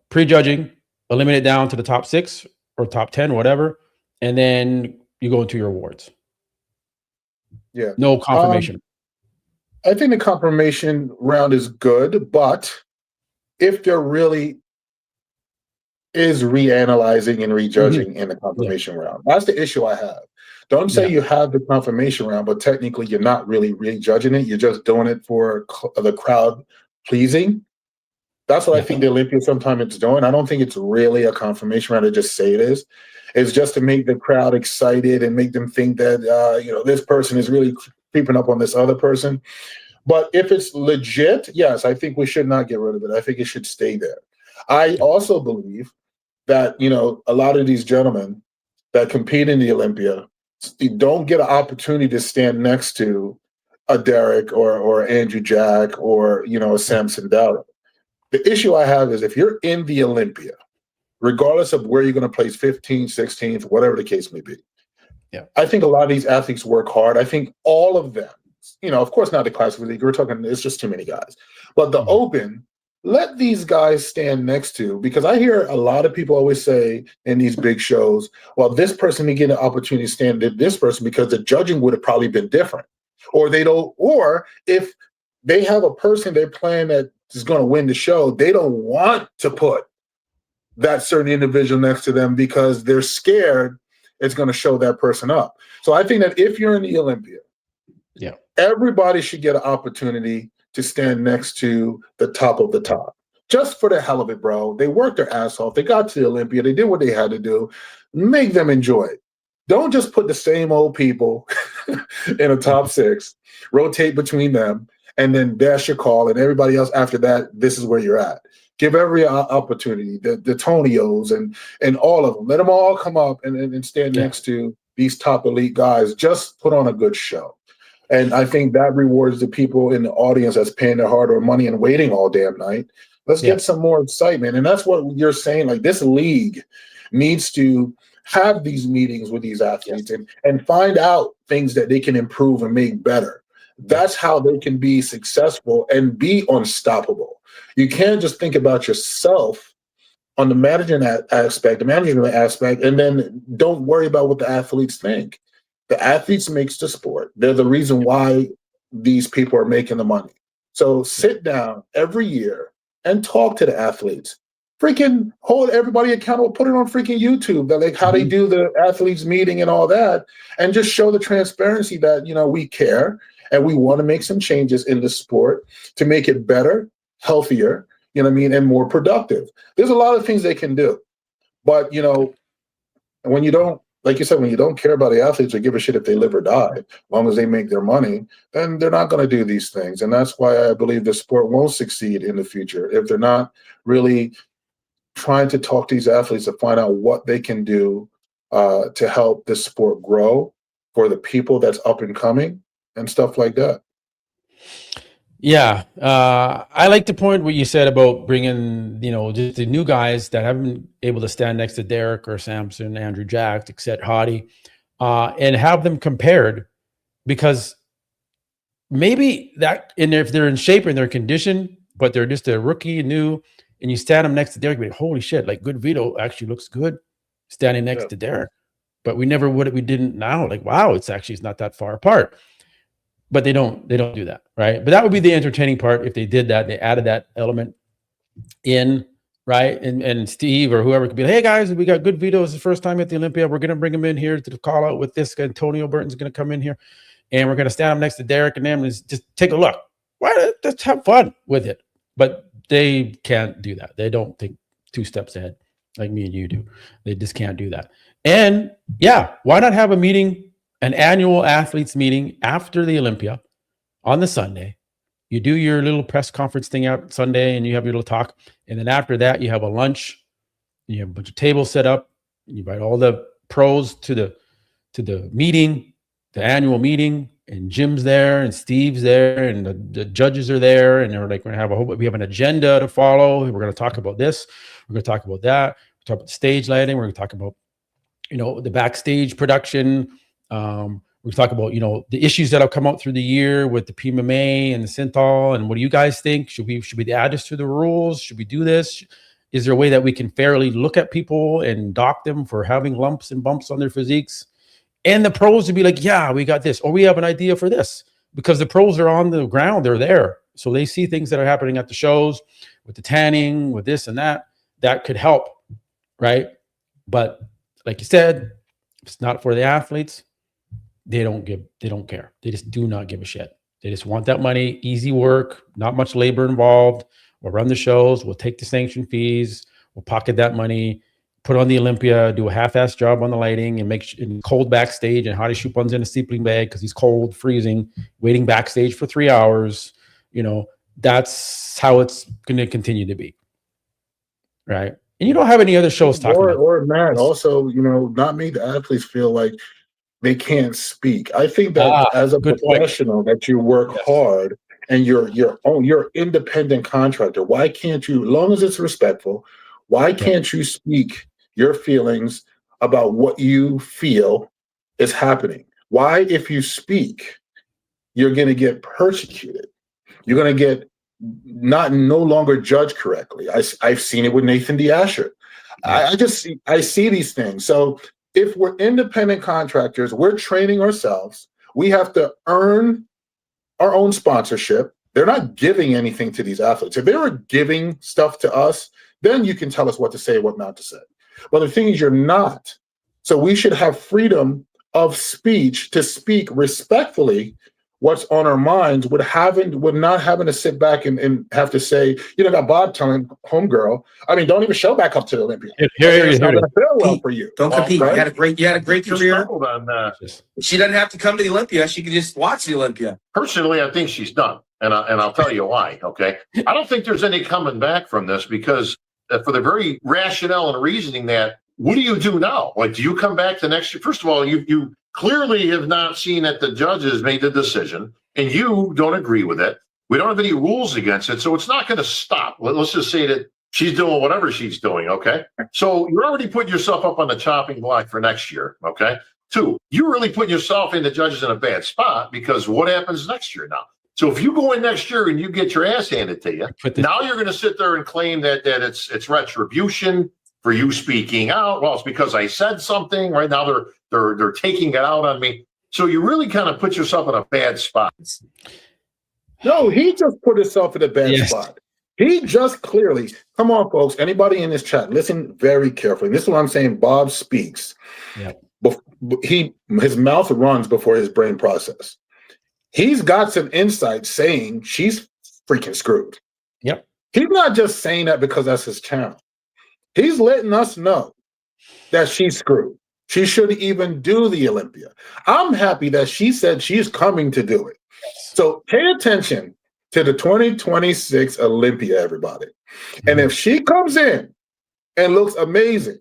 prejudging, eliminate down to the top 6 or top 10, whatever. And then you go into your awards. Yeah. No confirmation. I think the confirmation round is good, but if there really is reanalyzing and rejudging in the confirmation round. That's the issue I have. Don't say you have the confirmation round, but technically you're not really rejudging it. You're just doing it for the crowd pleasing. That's what I think the Olympia sometimes it's doing. I don't think it's really a confirmation round to just say it is. It's just to make the crowd excited and make them think that, this person is really creeping up on this other person. But if it's legit, yes, I think we should not get rid of it. I think it should stay there. I also believe that, a lot of these gentlemen that compete in the Olympia don't get an opportunity to stand next to a Derek or Andrew Jack or, a Samson Dauda. The issue I have is if you're in the Olympia, regardless of where you're going to place 15th, 16th, whatever the case may be, I think a lot of these athletes work hard. I think all of them, of course not the classic league. We're talking, it's just too many guys. But the open, let these guys stand next to, because I hear a lot of people always say in these big shows, well, this person didn't get an opportunity to stand with this person because the judging would have probably been different. Or if they have a person they're playing that is going to win the show, they don't want to put that certain individual next to them because they're scared it's going to show that person up. So I think that if you're in the Olympia, everybody should get an opportunity to stand next to the top of the top. just for the hell of it, bro. They worked their ass off. They got to the Olympia. They did what they had to do. Make them enjoy it. Don't just put the same old people in a top 6, rotate between them, and then dash your call, and everybody else after that, this is where you're at. Give every opportunity, the Tonios and all of them. Let them all come up and stand next to these top elite guys. Just put on a good show. And I think that rewards the people in the audience that's paying their hard-earned money and waiting all damn night. Let's get some more excitement. And that's what you're saying. Like, this league needs to have these meetings with these athletes and find out things that they can improve and make better. That's how they can be successful and be unstoppable. You can't just think about yourself on the management aspect, and then don't worry about what the athletes think. The athletes makes the sport. They're the reason why these people are making the money. So sit down every year and talk to the athletes. Freaking hold everybody accountable, put it on freaking YouTube, that like how they do the athletes meeting and all that, and just show the transparency that, you know, we care and we want to make some changes in the sport to make it better, healthier, you know what I mean, and more productive. There's a lot of things they can do. But, you know, when you don't, like you said, when you don't care about the athletes or give a shit if they live or die, as long as they make their money, then they're not going to do these things. And that's why I believe the sport won't succeed in the future if they're not really trying to talk to these athletes to find out what they can do to help this sport grow for the people that's up and coming and stuff like that. Yeah. I like the point what you said about bringing, you know, just the new guys that haven't been able to stand next to Derek or Samson, Andrew Jack, except Hottie, and have them compared, because maybe that, and if they're in shape and they're conditioned, but they're just a rookie new, and you stand them next to Derek, like, holy shit, like Good Vito actually looks good standing next to Derek. But we didn't now. Like, wow, it's not that far apart. But they don't do that, right? But that would be the entertaining part if they did that. They added that element in, right? And Steve or whoever could be like, hey guys, we got Good Vito. It's the first time at the Olympia. We're gonna bring him in here to the call out with this. Antonio Burton's gonna come in here, and we're gonna stand him next to Derek and them and just take a look. Why? Let's have fun with it. But they can't do that. They don't think 2 steps ahead like me and you do. They just can't do that. And yeah, why not have a meeting, an annual athletes meeting after the Olympia on the Sunday? You do your little press conference thing out Sunday and you have your little talk. And then after that, you have a lunch. You have a bunch of tables set up. You invite all the pros to the meeting, the annual meeting, and Jim's there and Steve's there and the judges are there. And they're like, we have an agenda to follow. We're going to talk about this. We're going to talk about that. We're talk about the stage lighting. We're going to talk about, you know, the backstage production. We talk about, you know, the issues that have come out through the year with the PMMA and the synthol, and what do you guys think? Should we add this to the rules? Should we do this? Is there a way that we can fairly look at people and dock them for having lumps and bumps on their physiques? And the pros would be like, yeah, we got this, or we have an idea for this, because the pros are on the ground, they're there. So they see things that are happening at the shows with the tanning, with this and that could help, right? But like you said, if it's not for the athletes, they don't care. They just do not give a shit. They just want that money, easy work, not much labor involved. We'll run the shows. We'll take the sanction fees. We'll pocket that money, put on the Olympia, do a half-ass job on the lighting, and make cold backstage. And Hottie Schupon's in a sleeping bag because he's cold, freezing, waiting backstage for 3 hours. You know, that's how it's going to continue to be, right? And you don't have any other shows talking about. Or Matt, also, you know, not make the athletes feel like they can't speak. I think that as a professional, that you work hard and you're independent contractor. Why can't you, as long as it's respectful, why can't you speak your feelings about what you feel is happening? Why, if you speak, you're going to get persecuted? You're going to get no longer judged correctly. I've seen it with Nathan D. Asher. I see these things. So if we're independent contractors, we're training ourselves. We have to earn our own sponsorship. They're not giving anything to these athletes. If they were giving stuff to us, then you can tell us what to say, what not to say. But the thing is, you're not. So we should have freedom of speech to speak respectfully what's on our minds with not having to sit back and have to say, got Bob telling homegirl, I mean, don't even show back up to the Olympia. It's not going to feel well for you. Don't compete. Right? You had a great career. On, She doesn't have to come to the Olympia. She can just watch the Olympia. Personally, I think she's done, and I'll tell you why. Okay, I don't think there's any coming back from this because for the very rationale and reasoning that what do you do now? Like, do you come back the next year? First of all, you clearly have not seen that the judges made the decision, and you don't agree with it. We don't have any rules against it, so it's not going to stop. Let's just say that she's doing whatever she's doing. Okay, so you're already putting yourself up on the chopping block for next year. Okay. 2, you're really putting yourself and the judges in a bad spot because what happens next year now? So if you go in next year and you get your ass handed to you, now you're going to sit there and claim that it's retribution for you speaking out. Well, it's because I said something. Right now they're taking it out on me. So you really kind of put yourself in a bad spot. No, he just put himself in a bad spot. He just clearly, come on, folks. Anybody in this chat, listen very carefully. This is what I'm saying. Bob speaks. Yeah. His mouth runs before his brain process. He's got some insight saying she's freaking screwed. Yep. He's not just saying that because that's his channel. He's letting us know that she's screwed. She shouldn't even do the Olympia. I'm happy that she said she's coming to do it. So pay attention to the 2026 Olympia, everybody. Mm-hmm. And if she comes in and looks amazing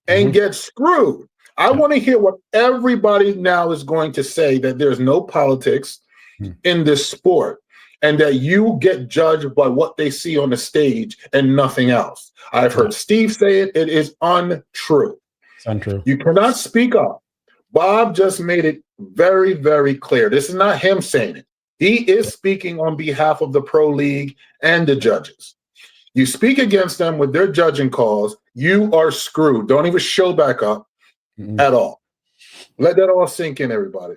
and gets screwed, I want to hear what everybody now is going to say, that there's no politics in this sport and that you get judged by what they see on the stage and nothing else. I've heard Steve say it. It is untrue. It's untrue. You cannot speak up. Bob just made it very, very clear. This is not him saying it. He is speaking on behalf of the pro league and the judges. You speak against them with their judging calls, you are screwed. Don't even show back up. At all. Let that all sink in, everybody.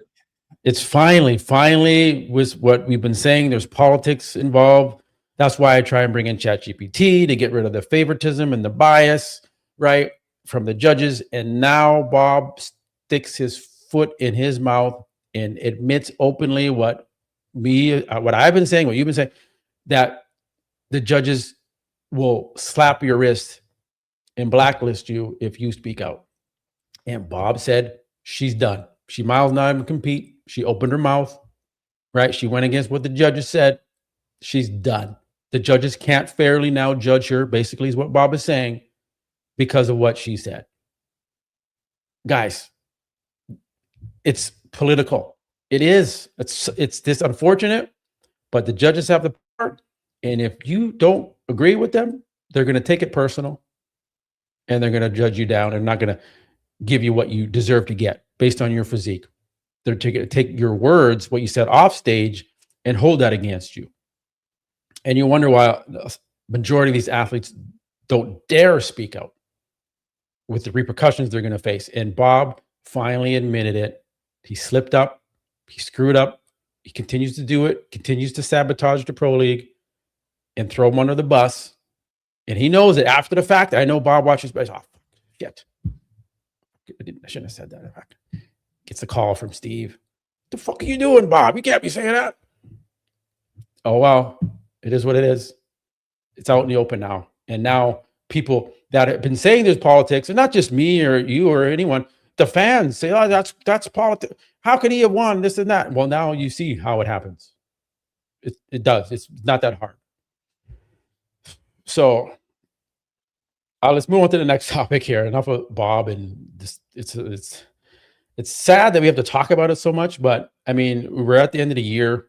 It's finally was what we've been saying. There's politics involved. That's why I try and bring in ChatGPT to get rid of the favoritism and the bias, right, from the judges. And now Bob sticks his foot in his mouth and admits openly what I've been saying, what you've been saying, that the judges will slap your wrist and blacklist you if you speak out. And Bob said she's done. She miles not even compete. She opened her mouth, right? She went against what the judges said. She's done. The judges can't fairly now judge her, basically is what Bob is saying, because of what she said. Guys, it's political. It is. It's this unfortunate, but the judges have the power. And if you don't agree with them, they're going to take it personal and they're going to judge you down and not going to give you what you deserve to get based on your physique. They're going to take your words, what you said off stage, and hold that against you. And you wonder why the majority of these athletes don't dare speak out with the repercussions they're going to face. And Bob finally admitted it. He slipped up. He screwed up. He continues to do it, continues to sabotage the pro league and throw him under the bus. And he knows it after the fact. I know Bob watches, but oh, shit. I shouldn't have said that. In fact, gets a call from Steve. What the fuck are you doing, Bob? You can't be saying that. Oh, well, it is what it is. It's out in the open now. And now people that have been saying there's politics, and not just me or you or anyone, the fans say, oh, that's politics. How could he have won this and that? Well, now you see how it happens. It does. It's not that hard. So let's move on to the next topic here. Enough of Bob and this. It's sad that we have to talk about it so much, but I mean, we're at the end of the year,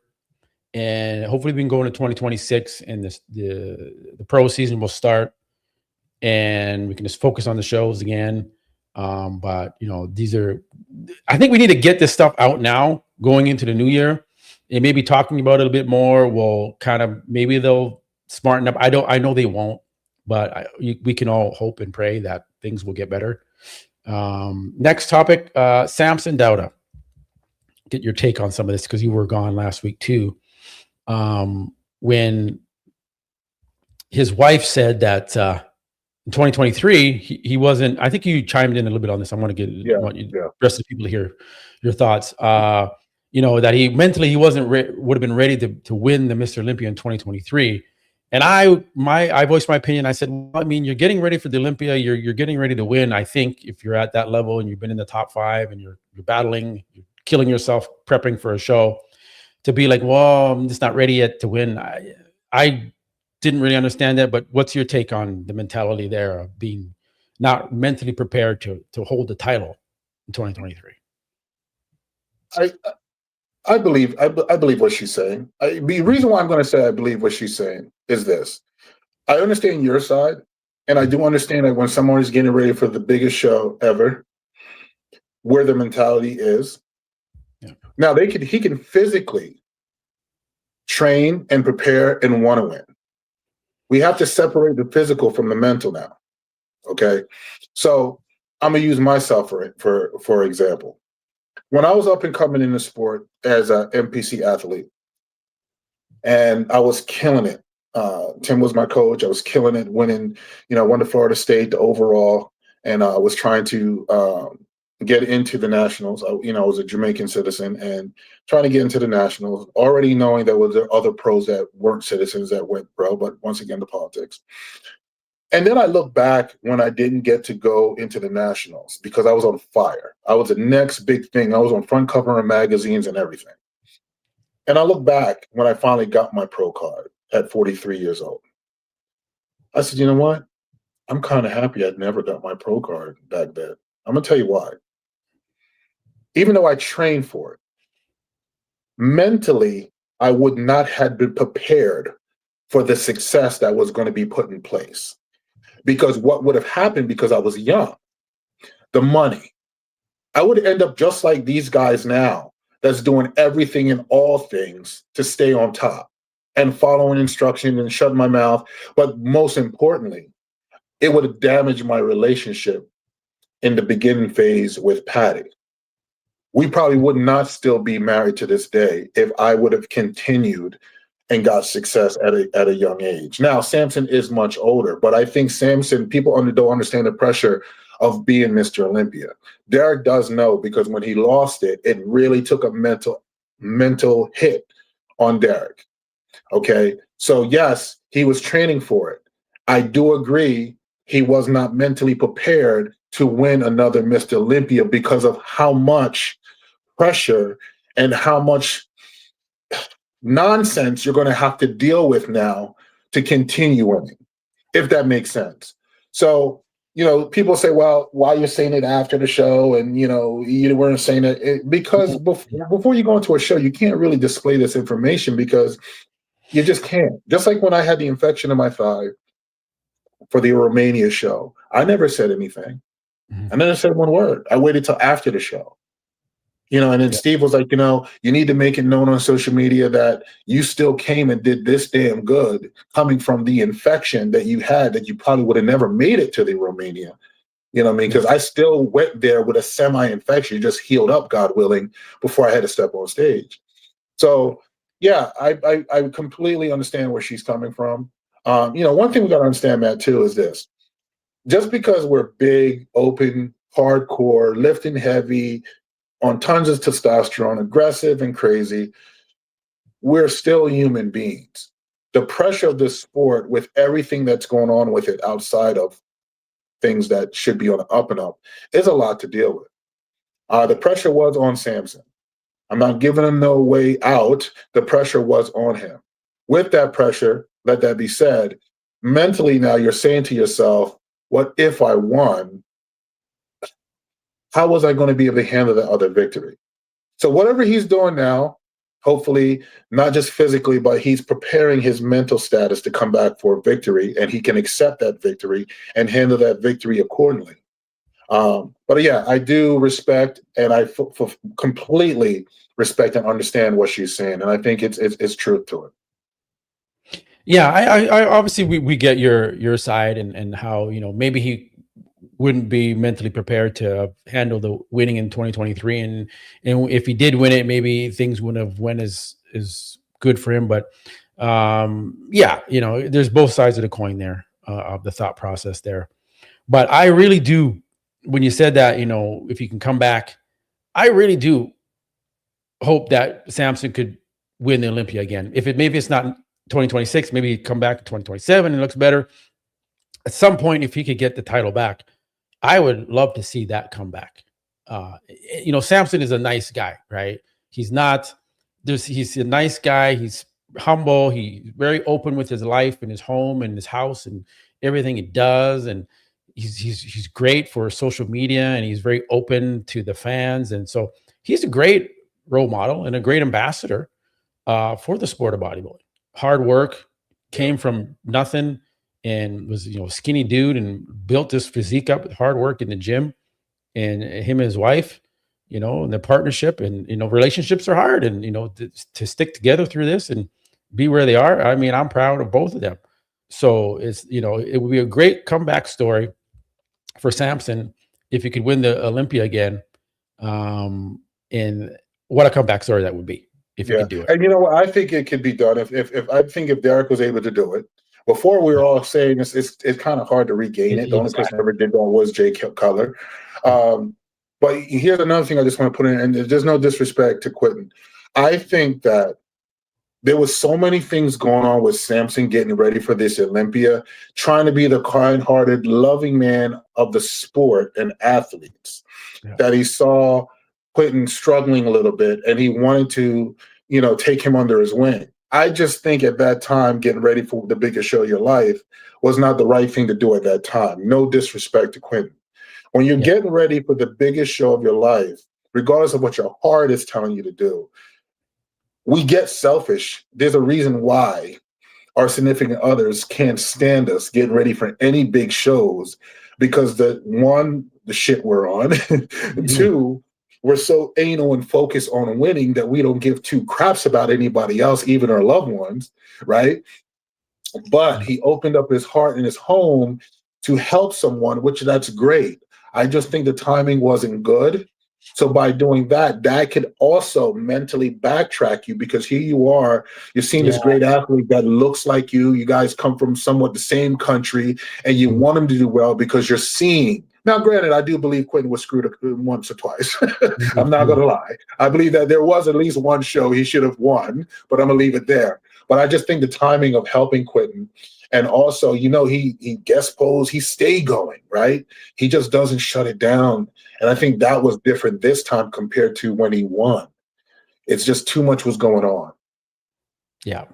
and hopefully we can go into 2026, and the pro season will start, and we can just focus on the shows again. But you know, I think we need to get this stuff out now, going into the new year, and maybe talking about it a bit more. Will kind of maybe they'll smarten up. I know they won't. But we can all hope and pray that things will get better. Next topic, Samson Dauda. Get your take on some of this because you were gone last week too. When his wife said that in 2023, he wasn't, I think you chimed in a little bit on this. I want to get the rest of the people to hear your thoughts. that he mentally he wasn't would have been ready to win the Mr. Olympia in 2023. And I voiced my opinion. I said, well, I mean, you're getting ready for the Olympia. You're getting ready to win. I think if you're at that level and you've been in the top 5 and you're battling, you're killing yourself prepping for a show, to be like, well, I'm just not ready yet to win. I didn't really understand that. But what's your take on the mentality there of being not mentally prepared to hold the title in 2023? I believe what she's saying. The reason why I'm going to say I believe what she's saying is this. I understand your side, and I do understand that when someone is getting ready for the biggest show ever, where the mentality is. Yeah. Now he can physically train and prepare and want to win. We have to separate the physical from the mental now. Okay, so I'm gonna use myself for example. When I was up and coming in the sport as an MPC athlete, and I was killing it. Tim was my coach. I was killing it, winning, won the Florida State, the overall, and I was trying to get into the nationals. I was a Jamaican citizen and trying to get into the nationals, already knowing there was other pros that weren't citizens that went pro, but once again, the politics. And then I look back when I didn't get to go into the nationals because I was on fire. I was the next big thing. I was on front cover of magazines and everything. And I look back when I finally got my pro card at 43 years old. I said, you know what? I'm kind of happy I never got my pro card back then. I'm going to tell you why. Even though I trained for it, mentally, I would not have been prepared for the success that was going to be put in place. Because what would have happened, because I was young, the money, I would end up just like these guys now that's doing everything and all things to stay on top and following instructions and shut my mouth. But most importantly, it would have damaged my relationship in the beginning phase with Patty. We probably would not still be married to this day if I would have continued and got success at a young age. Now, Samson is much older, but I think Samson, people don't understand the pressure of being Mr. Olympia. Derek does know, because when he lost it, it really took a mental hit on Derek. Okay, so yes, he was training for it. I do agree he was not mentally prepared to win another Mr. Olympia because of how much pressure and how much nonsense you're going to have to deal with now to continue winning, if that makes sense. So, people say, well, why you're saying it after the show? And, you weren't saying it because before you go into a show, you can't really display this information because you just can't. Just like when I had the infection in my thigh for the Romania show, I never said anything. I never said one word. I waited till after the show. And then Steve was like, you need to make it known on social media that you still came and did this damn good coming from the infection that you had, that you probably would have never made it to the Romania. You know what I mean? Because I still went there with a semi-infection, just healed up, God willing, before I had to step on stage. So, yeah, I completely understand where she's coming from. One thing we got to understand, Matt, too, is this. Just because we're big, open, hardcore, lifting heavy, on tons of testosterone, aggressive and crazy, we're still human beings. The pressure of this sport, with everything that's going on with it outside of things that should be on the up and up, is a lot to deal with. The pressure was on Samson. I'm not giving him no way out. The pressure was on him. With that pressure, let that be said, mentally now you're saying to yourself, what if I won? How was I going to be able to handle that other victory? So whatever he's doing now, hopefully, not just physically, but he's preparing his mental status to come back for a victory, and he can accept that victory and handle that victory accordingly. But yeah, I do respect, and I completely respect and understand what she's saying, and I think it's truth to it. Yeah, I obviously we get your side and how maybe he wouldn't be mentally prepared to handle the winning in 2023, and if he did win it, maybe things wouldn't have went as good for him. But yeah, there's both sides of the coin there, of the thought process there. But I really do, when you said that, if you can come back, I really do hope that Samson could win the Olympia again. Maybe it's not 2026, maybe come back to 2027 and looks better. At some point, if he could get the title back, I would love to see that come back. Samson is a nice guy, right? He's a nice guy. He's humble. He's very open with his life and his home and his house and everything he does. And he's great for social media, and he's very open to the fans. And so he's a great role model and a great ambassador for the sport of bodybuilding. Hard work, came from nothing, and was a skinny dude and built this physique up with hard work in the gym. And him and his wife, and their partnership, and relationships are hard, and to stick together through this and be where they are. I mean, I'm proud of both of them. So it's it would be a great comeback story for Samson if he could win the Olympia again. And what a comeback story that would be if he could do it. And you know what? I think it could be done if Derek was able to do it. Before, we were all saying it's kind of hard to regain it. The only person that ever did that was Jay Cutler. But here's another thing I just want to put in, and there's no disrespect to Quentin. I think that there was so many things going on with Samson getting ready for this Olympia, trying to be the kind-hearted, loving man of the sport and athletes, that he saw Quentin struggling a little bit, and he wanted to, take him under his wing. I just think at that time, getting ready for the biggest show of your life was not the right thing to do at that time. No disrespect to Quentin. When you're getting ready for the biggest show of your life, regardless of what your heart is telling you to do, we get selfish. There's a reason why our significant others can't stand us getting ready for any big shows, because the shit we're on, two, we're so anal and focused on winning that we don't give two craps about anybody else, even our loved ones, right? But he opened up his heart and his home to help someone, which that's great. I just think the timing wasn't good. So by doing that, that could also mentally backtrack you, because here you are, you're seeing this great athlete that looks like you. You guys come from somewhat the same country, and you want him to do well because you're seeing. Now, granted, I do believe Quentin was screwed once or twice. I'm not going to lie. I believe that there was at least one show he should have won, but I'm going to leave it there. But I just think the timing of helping Quentin, and also, he guest posed, he stayed going, right? He just doesn't shut it down. And I think that was different this time compared to when he won. It's just too much was going on. Yeah.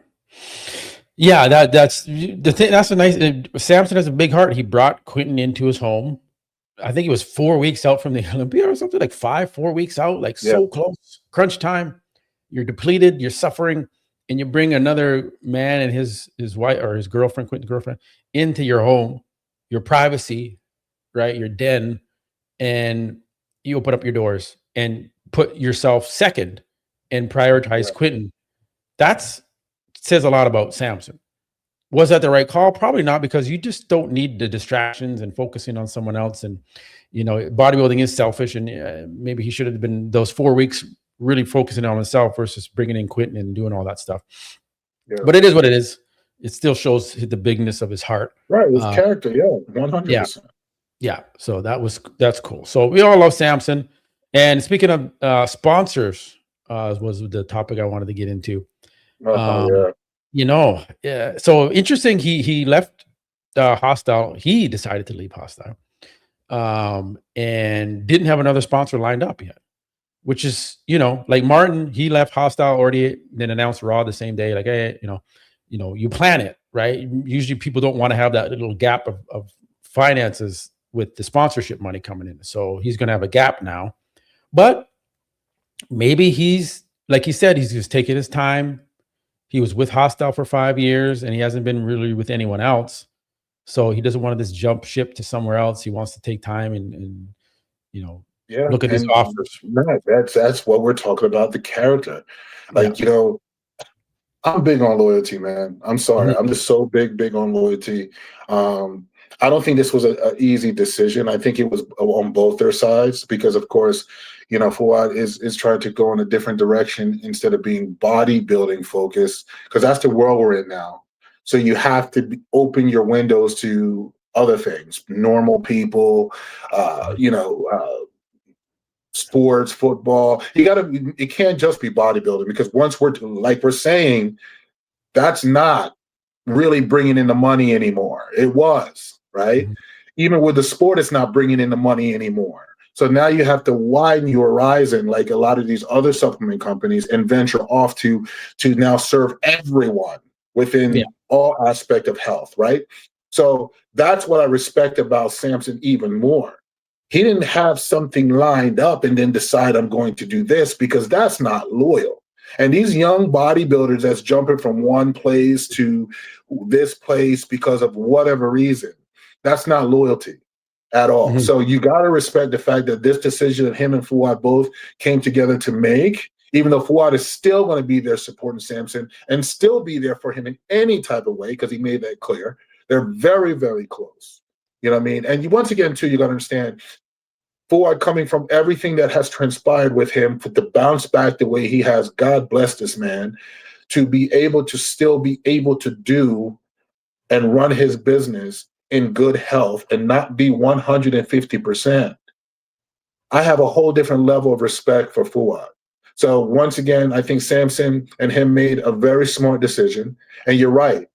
Yeah, that's the thing. That's a nice. Samson has a big heart. He brought Quentin into his home. I think it was 4 weeks out from the Olympia or something, like 4 weeks out, like so close. Crunch time. You're depleted. You're suffering. And you bring another man and his wife or his girlfriend, Quentin's girlfriend, into your home, your privacy, right? Your den, and you open up your doors and put yourself second and prioritize Quentin. That says a lot about Samson. Was that the right call? Probably not, because you just don't need the distractions and focusing on someone else. And, bodybuilding is selfish, and maybe he should have been those 4 weeks really focusing on himself versus bringing in Quentin and doing all that stuff. Yeah. But it is what it is. It still shows the bigness of his heart. Right. His character. Yeah. 100%. Yeah. So that's cool. So we all love Samson. And speaking of sponsors, was the topic I wanted to get into. So interesting. He left Hosstile. He decided to leave Hosstile, and didn't have another sponsor lined up yet. Which is, like Martin, he left Hosstile already, then announced Raw the same day. Like, hey, you plan it, right? Usually people don't want to have that little gap of finances with the sponsorship money coming in. So he's going to have a gap now. But maybe he's, like he said, he's just taking his time. He was with Hosstile for 5 years, and he hasn't been really with anyone else. So he doesn't want to just jump ship to somewhere else. He wants to take time and look at his offers. Matt, that's what we're talking about, the character. Like, I'm big on loyalty, man. I'm sorry. I'm just so big on loyalty. I don't think this was an easy decision. I think it was on both their sides, because, of course, Fouad is trying to go in a different direction instead of being bodybuilding focused, because that's the world we're in now. So you have to open your windows to other things, normal people, sports, football. It can't just be bodybuilding, because once we're saying, that's not really bringing in the money anymore. It was, right? Mm-hmm. Even with the sport, it's not bringing in the money anymore. So now you have to widen your horizon, like a lot of these other supplement companies, and venture off to now serve everyone within all aspect of health, right? So that's what I respect about Samson even more. He didn't have something lined up and then decide, I'm going to do this, because that's not loyal. And these young bodybuilders that's jumping from one place to this place because of whatever reason, that's not loyalty at all. Mm-hmm. So you got to respect the fact that this decision that him and Fuad both came together to make, even though Fuad is still going to be there supporting Samson and still be there for him in any type of way, because he made that clear. They're very, very close. You know what I mean? And once again, too, you got to understand, Fuad, coming from everything that has transpired with him, to bounce back the way he has, God bless this man, to be able to still be able to do and run his business in good health and not be 150%. I have a whole different level of respect for Fuad. So once again, I think Samson and him made a very smart decision. And you're right,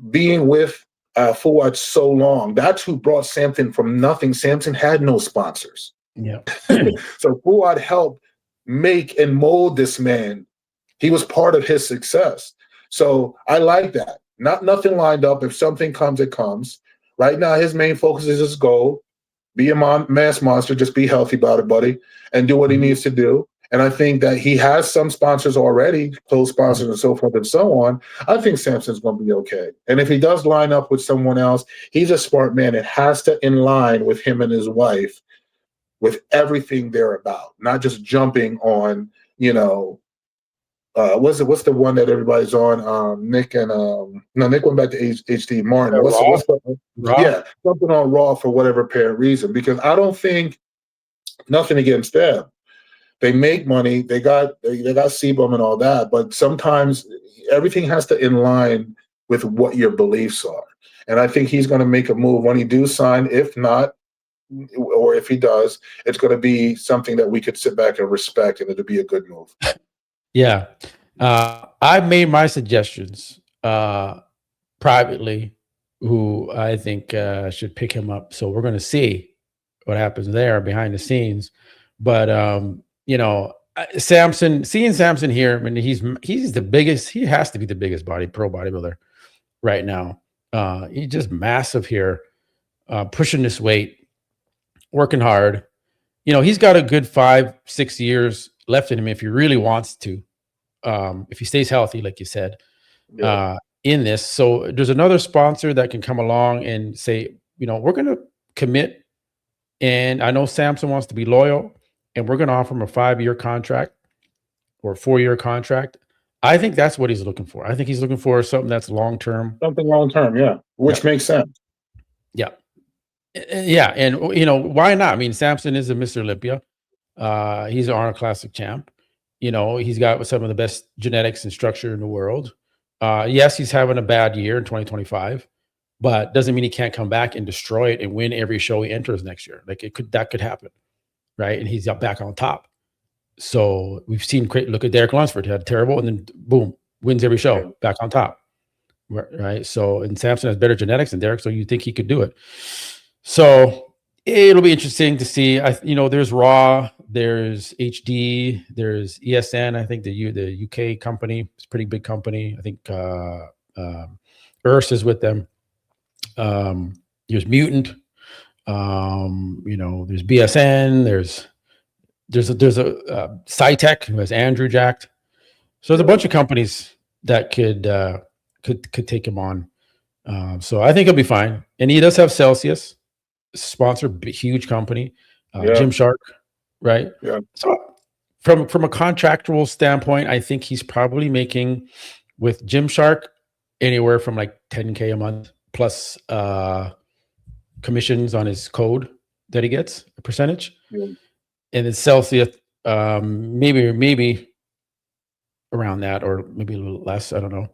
being with Fuad so long, that's who brought Samson from nothing. Samson had no sponsors. Yeah. So Fuad helped make and mold this man. He was part of his success. So I like that. Nothing lined up. If something comes, it comes. Right now, his main focus is his goal. Be a mass monster. Just be healthy about it, buddy, and do what he needs to do. And I think that he has some sponsors already, close sponsors and so forth and so on. I think Samson's going to be okay. And if he does line up with someone else, he's a smart man. It has to in line with him and his wife, with everything they're about, not just jumping on, what's the one that everybody's on? Nick and Nick went back to HD Martin. What's Raw? Something on Raw for whatever apparent reason, because I don't think, nothing against them. They make money. They got cbum and all that, but sometimes everything has to in line with what your beliefs are. And I think he's going to make a move when he do sign. If not, or if he does, it's going to be something that we could sit back and respect, and it'll be a good move. Yeah. I've made my suggestions privately, who I think should pick him up. So we're going to see what happens there behind the scenes. But Samson, seeing Samson here, I mean, he's the biggest. He has to be the biggest pro bodybuilder right now. He's just massive here, pushing this weight, working hard. He's got a good 5-6 years left in him if he really wants to. If he stays healthy, like you said, in this. So there's another sponsor that can come along and say, we're going to commit. And I know Samson wants to be loyal, and we're going to offer him a 5-year contract or a 4-year contract. I think that's what he's looking for. I think he's looking for something that's long-term. Something long-term, yeah, which makes sense. Yeah. Yeah. And, why not? I mean, Samson is a Mr. Olympia. He's an Arnold Classic champ. He's got some of the best genetics and structure in the world. Yes, he's having a bad year in 2025, but doesn't mean he can't come back and destroy it and win every show he enters next year. Like that could happen, right? And he's back on top. So we've seen look at Derek Lunsford. He had terrible, and then boom, wins every show, back on top, right? So, and Samson has better genetics than Derek, so you think he could do it. So it'll be interesting to see. There's Raw, there's HD, there's ESN. I think the UK company, it's a pretty big company. I think Urs is with them. There's Mutant. There's BSN. There's a Cytec who has Andrew jacked. So there's a bunch of companies that could take him on. So I think he'll be fine. And he does have Celsius, sponsor, huge company, Gymshark, right? Yeah. So from a contractual standpoint, I think he's probably making with Gymshark anywhere from like $10K a month plus commissions on his code that he gets, a percentage. Yeah. And then Celsius, maybe around that, or maybe a little less. I don't know.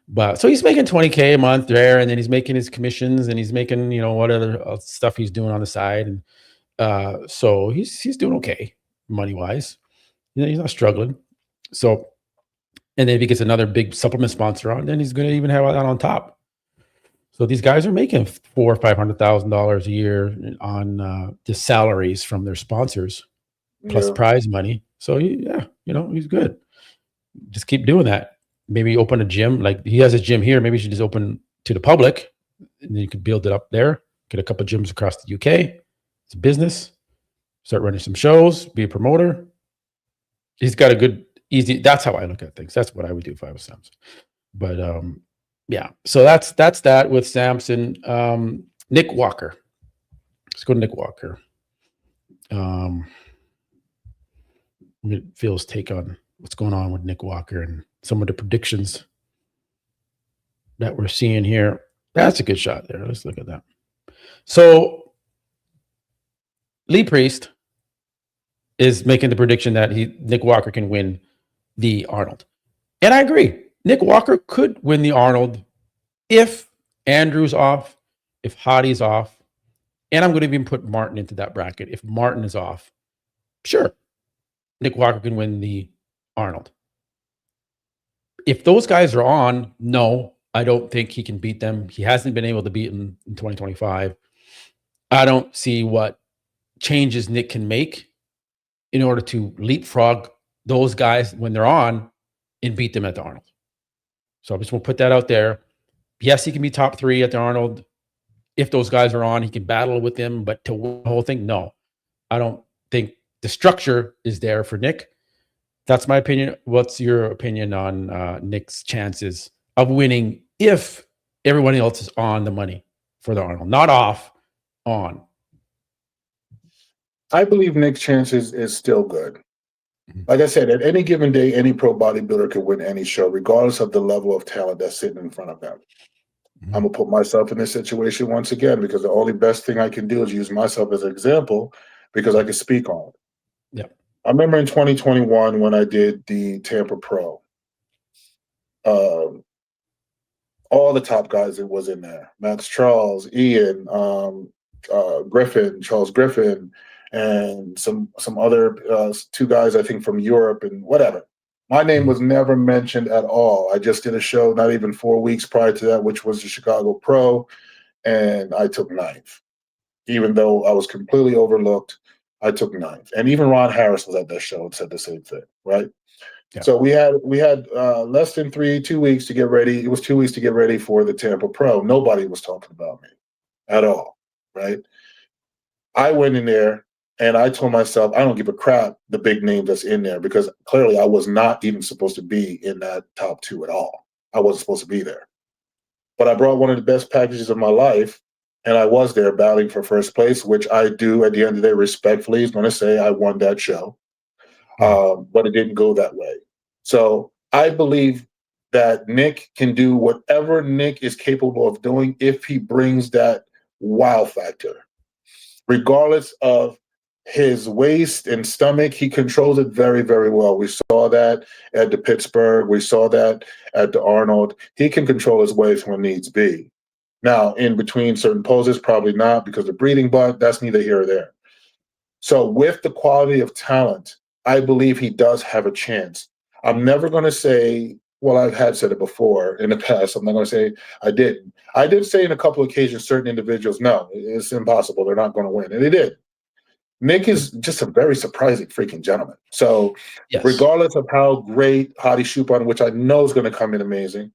But so he's making $20K a month there, and then he's making his commissions, and he's making, what other stuff he's doing on the side. And so he's doing okay. money wise. He's not struggling. So, and then if he gets another big supplement sponsor on, then he's going to even have that on top. So these guys are making $400,000 or $500,000 a year on the salaries from their sponsors, plus Yeah. prize money. So he's good. Just keep doing that. Maybe open a gym. Like he has a gym here. Maybe you should just open to the public, and then you could build it up there. Get a couple of gyms across the UK. It's a business. Start running some shows. Be a promoter. He's got a good, easy. That's how I look at things. That's what I would do if I was Samson. But yeah. So that's that with Samson. Nick Walker. Let's go to Nick Walker. Phil's take on what's going on with Nick Walker and some of the predictions that we're seeing here. That's a good shot there. Let's look at that. So Lee Priest is making the prediction that Nick Walker can win the Arnold. And I agree. Nick Walker could win the Arnold if Andrew's off, if Hottie's off, and I'm going to even put Martin into that bracket. If Martin is off, sure, Nick Walker can win the Arnold. If those guys are on, no, I don't think he can beat them. He hasn't been able to beat them in 2025. I don't see what changes Nick can make in order to leapfrog those guys when they're on and beat them at the Arnold. So I just want to put that out there. Yes, he can be top 3 at the Arnold. If those guys are on, he can battle with them, but to win the whole thing, no. I don't think the structure is there for Nick. That's my opinion. What's your opinion on Nick's chances of winning if everyone else is on the money for the Arnold? Not off, on. I believe Nick's chances is still good. Like I said, at any given day, any pro bodybuilder could win any show, regardless of the level of talent that's sitting in front of them. I'm going to put myself in this situation once again, because the only best thing I can do is use myself as an example, because I can speak on it. Yeah. I remember in 2021 when I did the Tampa Pro, all the top guys that was in there, Max Charles, Ian, Charles Griffin, and some other 2 guys, I think, from Europe and whatever. My name was never mentioned at all. I just did a show not even 4 weeks prior to that, which was the Chicago Pro, and I took 9th. Even though I was completely overlooked, I took 9th. And even Ron Harris was at that show and said the same thing, right? Yeah. So we had less than 2 weeks to get ready. It was 2 weeks to get ready for the Tampa Pro. Nobody was talking about me at all, right? I went in there and I told myself, I don't give a crap the big name that's in there, because clearly I was not even supposed to be in that top 2 at all. I wasn't supposed to be there. But I brought one of the best packages of my life, and I was there battling for first place, which I do at the end of the day respectfully is going to say I won that show. But it didn't go that way. So I believe that Nick can do whatever Nick is capable of doing if he brings that wow factor. Regardless of his waist and stomach, he controls it very, very well. We saw that at the Pittsburgh. We saw that at the Arnold. He can control his waist when needs be. Now, in between certain poses, probably not, because of breathing, but that's neither here or there. So with the quality of talent, I believe he does have a chance. I'm never going to say, well, I've had said it before in the past. I'm not going to say I didn't. I did say in a couple of occasions, certain individuals, no, it's impossible. They're not going to win. And they did. Nick is just a very surprising freaking gentleman. So yes, regardless of how great Hadi Shupan, which I know is going to come in amazing,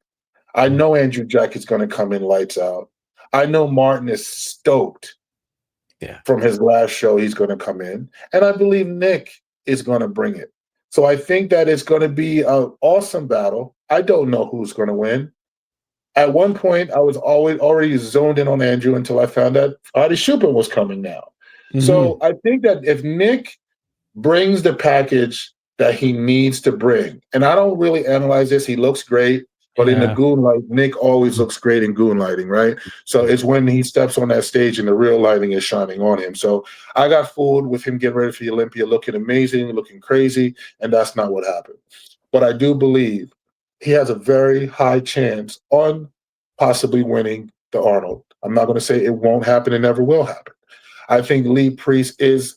I know Andrew Jack is going to come in lights out. I know Martin is stoked from his last show. He's going to come in. And I believe Nick is going to bring it. So I think that it's going to be an awesome battle. I don't know who's going to win. At one point, I was already zoned in on Andrew until I found out Hadi Shupan was coming now. So I think that if Nick brings the package that he needs to bring, and I don't really analyze this, he looks great, but in the goon light, Nick always looks great in goon lighting, right? So it's when he steps on that stage and the real lighting is shining on him. So I got fooled with him getting ready for the Olympia, looking amazing, looking crazy, and that's not what happened. But I do believe he has a very high chance on possibly winning the Arnold. I'm not going to say it won't happen and never will happen. I think Lee Priest is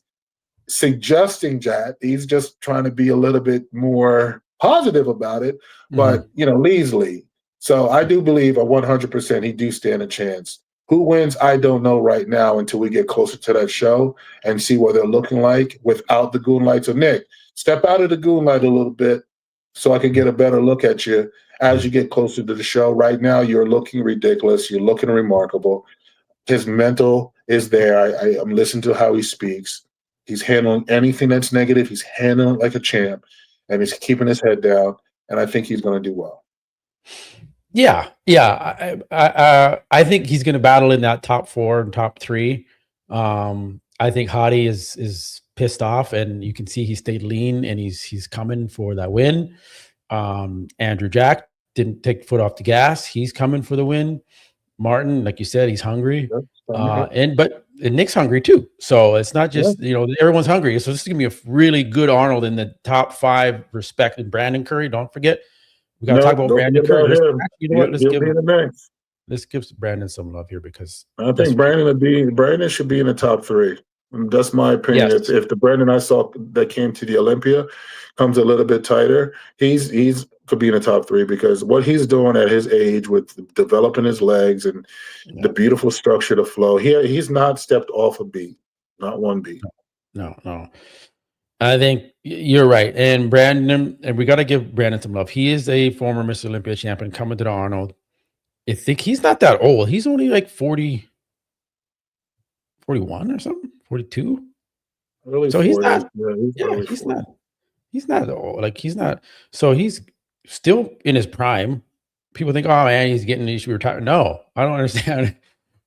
suggesting that. He's just trying to be a little bit more positive about it. But, Lee's Lee. So I do believe 100% he do stand a chance. Who wins, I don't know right now until we get closer to that show and see what they're looking like without the goon lights. So, Nick, step out of the goon light a little bit so I can get a better look at you as you get closer to the show. Right now, you're looking ridiculous. You're looking remarkable. His mental is there. I'm listening to how he speaks. He's handling anything that's negative. He's handling it like a champ, and he's keeping his head down, and I think he's going to do well. Yeah. I think he's going to battle in that top 4 and top 3. I think Hadi is pissed off, and you can see he stayed lean, and he's coming for that win. Andrew Jack didn't take the foot off the gas. He's coming for the win. Martin, like you said, he's hungry. But Nick's hungry too. So it's not just, everyone's hungry. So this is going to be a really good Arnold in the top 5 respected. Brandon Curry, don't forget. We got to talk about Brandon Curry. Let's give Brandon some love here because I think Brandon should be in the top 3. That's my opinion. Yes. If the Brandon I saw that came to the Olympia comes a little bit tighter, he's could be in the top 3 because what he's doing at his age with developing his legs and the beautiful structure, the flow, he's not stepped off a beat, not one beat. No. I think you're right. And Brandon, and we got to give Brandon some love. He is a former Mr. Olympia champion coming to the Arnold. I think he's not that old. He's only like 40, 41 or something, 42. Early so 40s. He's not old. Like he's not. So he's still in his prime. People think, oh man, he's getting, he should be retired. No, I don't understand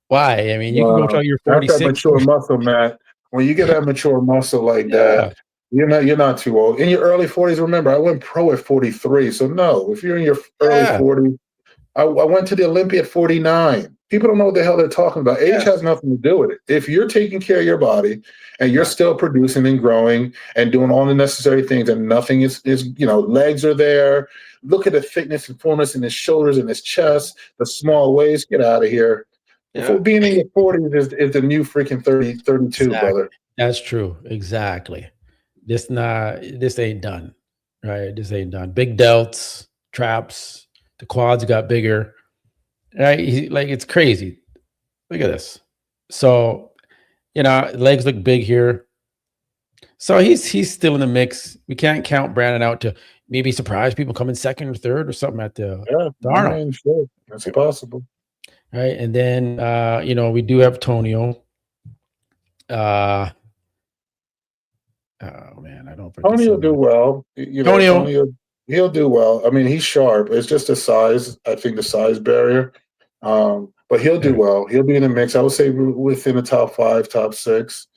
why. I mean, you can go till you're 46. That's that mature muscle, Matt. When you get that mature muscle like that, you're not too old. In your early 40s, remember, I went pro at 43. So no, if you're in your early 40s, I went to the Olympia at 49. People don't know what the hell they're talking about. Age has nothing to do with it. If you're taking care of your body and you're still producing and growing and doing all the necessary things and nothing is legs are there. Look at the thickness and fullness in his shoulders and his chest, the small waist. Get out of here. Before being in your 40s is the new freaking 32, exactly. brother. That's true. Exactly. This ain't done. Right? This ain't done. Big delts, traps, the quads got bigger. Right? It's crazy. Look at this. So, legs look big here. So he's still in the mix. We can't count Brandon out to maybe surprise people coming 2nd or 3rd or something at the Arnold. Man, sure. That's possible. Right. And then we do have Tonio. Oh man, I don't. Tonio will do well. Tonio, he'll do well. I mean, he's sharp. It's just the size. I think the size barrier. But he'll do well. He'll be in the mix. I would say within the top 5, top 6.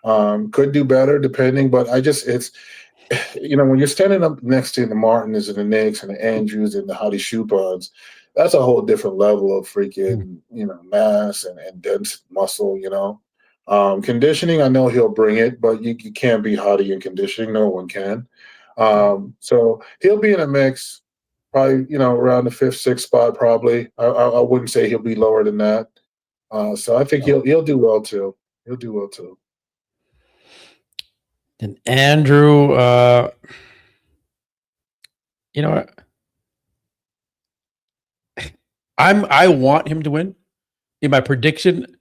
Could do better depending. But it's when you're standing up next to the Martins and the Nicks and the Andrews and the Hadi Shupods, that's a whole different level of freaking mass and dense muscle. Conditioning, I know he'll bring it, but you can't be Hadi in conditioning. No one can. So he'll be in a mix, probably around the 5th, 6th spot. Probably. I wouldn't say he'll be lower than that. So I think he'll do well too. He'll do well too. And Andrew, I want him to win. In my prediction,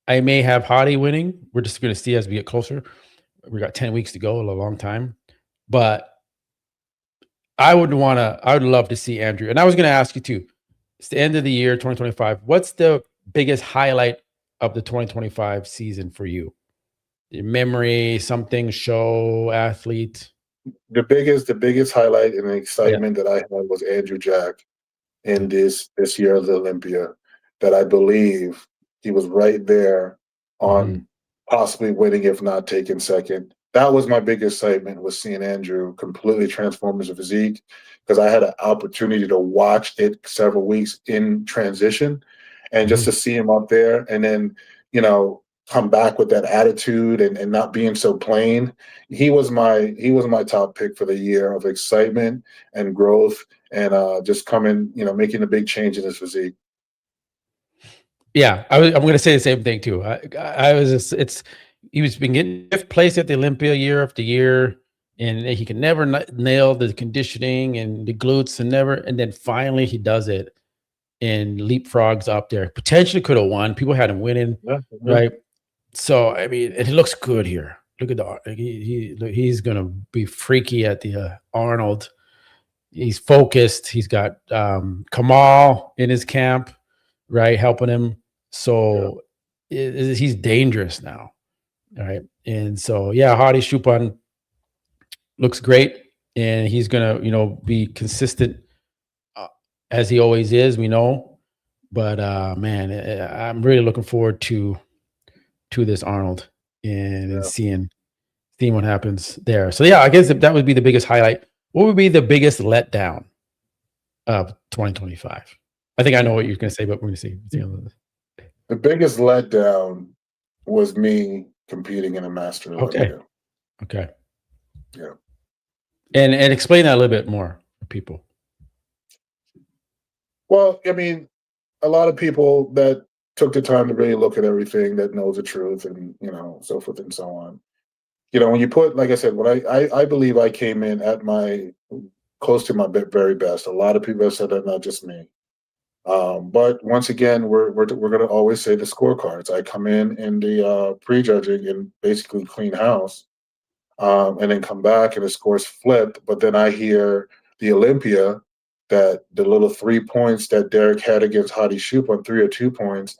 I may have Hadi winning. We're just going to see as we get closer. We got 10 weeks to go, a long time. But I would love to see Andrew. And I was going to ask you too. It's the end of the year, 2025. What's the biggest highlight of the 2025 season for you? Your memory, something, show, athlete? The biggest highlight and the excitement that I had was Andrew Jack in this year of the Olympia, that I believe he was right there on possibly winning, if not taking 2nd. That was my biggest excitement, was seeing Andrew completely transform his physique, because I had an opportunity to watch it several weeks in transition, and just to see him up there and then, come back with that attitude and not being so plain. He was my top pick for the year of excitement and growth and just coming, making a big change in his physique. Yeah, I'm going to say the same thing too. he was been getting 5th place at the Olympia year after year, and he could never nail the conditioning and the glutes, and then finally he does it and leapfrogs up there. Potentially could have won. People had him winning, right? So I mean, it looks good here. Look at the he's gonna be freaky at the Arnold. He's focused. He's got Kamal in his camp, right, helping him. So he's dangerous now, all right. And so Hadi Choopan looks great, and he's gonna be consistent as he always is. We know, but man, I'm really looking forward to this Arnold and seeing what happens there. So I guess that would be the biggest highlight. What would be the biggest letdown of 2025? I think I know what you're going to say, but we're going to see. The biggest letdown was me competing in a Master Olympia. Okay. Yeah. And explain that a little bit more for people. Well, I mean, a lot of people that took the time to really look at everything, that knows the truth, and so forth and so on. When you put, like I said, what I believe I came in at my close to my very best. A lot of people have said that, not just me. But once again, we're going to always say the scorecards. I come in the prejudging and basically clean house, and then come back and the scores flip. But then I hear the Olympia, that the little 3 points that Derek had against Hadi Choopan, 3 or 2 points,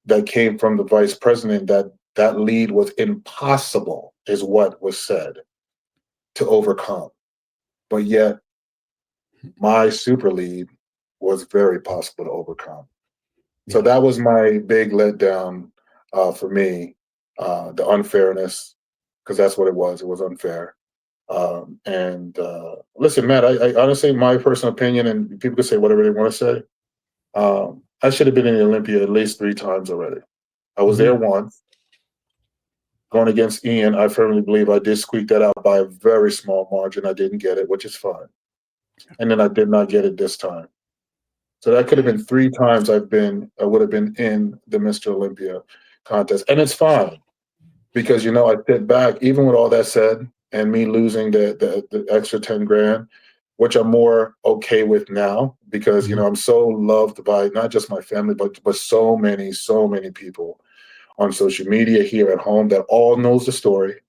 that came from the vice president, that lead was impossible, is what was said, to overcome. But yet my super lead was very possible to overcome. So that was my big letdown for me, the unfairness, because that's what it was. It was unfair. Listen, Matt, I honestly, my personal opinion, and people can say whatever they want to say, I should have been in the Olympia at least 3 times already. I was there once. Going against Ian, I firmly believe I did squeak that out by a very small margin. I didn't get it, which is fine. And then I did not get it this time. So that could have been 3 times I would have been in the Mr. Olympia contest. And it's fine, because, I sit back, even with all that said, and me losing the extra 10 grand, which I'm more okay with now, because, I'm so loved by not just my family, but so many people on social media, here at home, that all knows the story.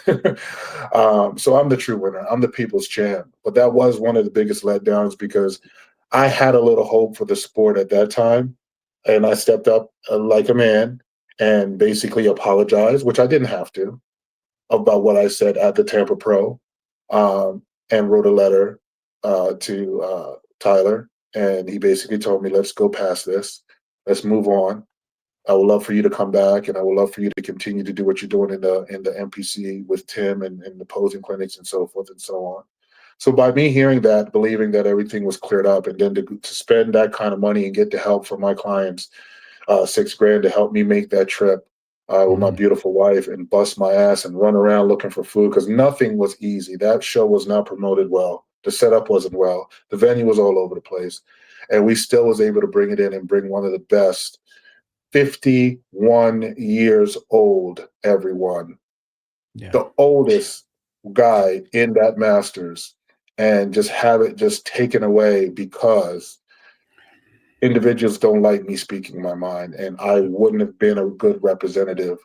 So I'm the true winner. I'm the people's champ. But that was one of the biggest letdowns, because I had a little hope for the sport at that time. And I stepped up like a man and basically apologized, which I didn't have to, about what I said at the Tampa Pro, and wrote a letter to Tyler. And he basically told me, let's go past this. Let's move on. I would love for you to come back, and I would love for you to continue to do what you're doing in the MPC with Tim and the posing clinics and so forth and so on. So by me hearing that, believing that everything was cleared up, and then to spend that kind of money and get the help from my clients, $6 grand to help me make that trip with my beautiful wife, and bust my ass and run around looking for food, because nothing was easy. That show was not promoted well. The setup wasn't well. The venue was all over the place. And we still was able to bring it in and bring one of the best, 51 years old, everyone. The oldest guy in that Masters, and just have it just taken away because individuals don't like me speaking my mind, and I wouldn't have been a good representative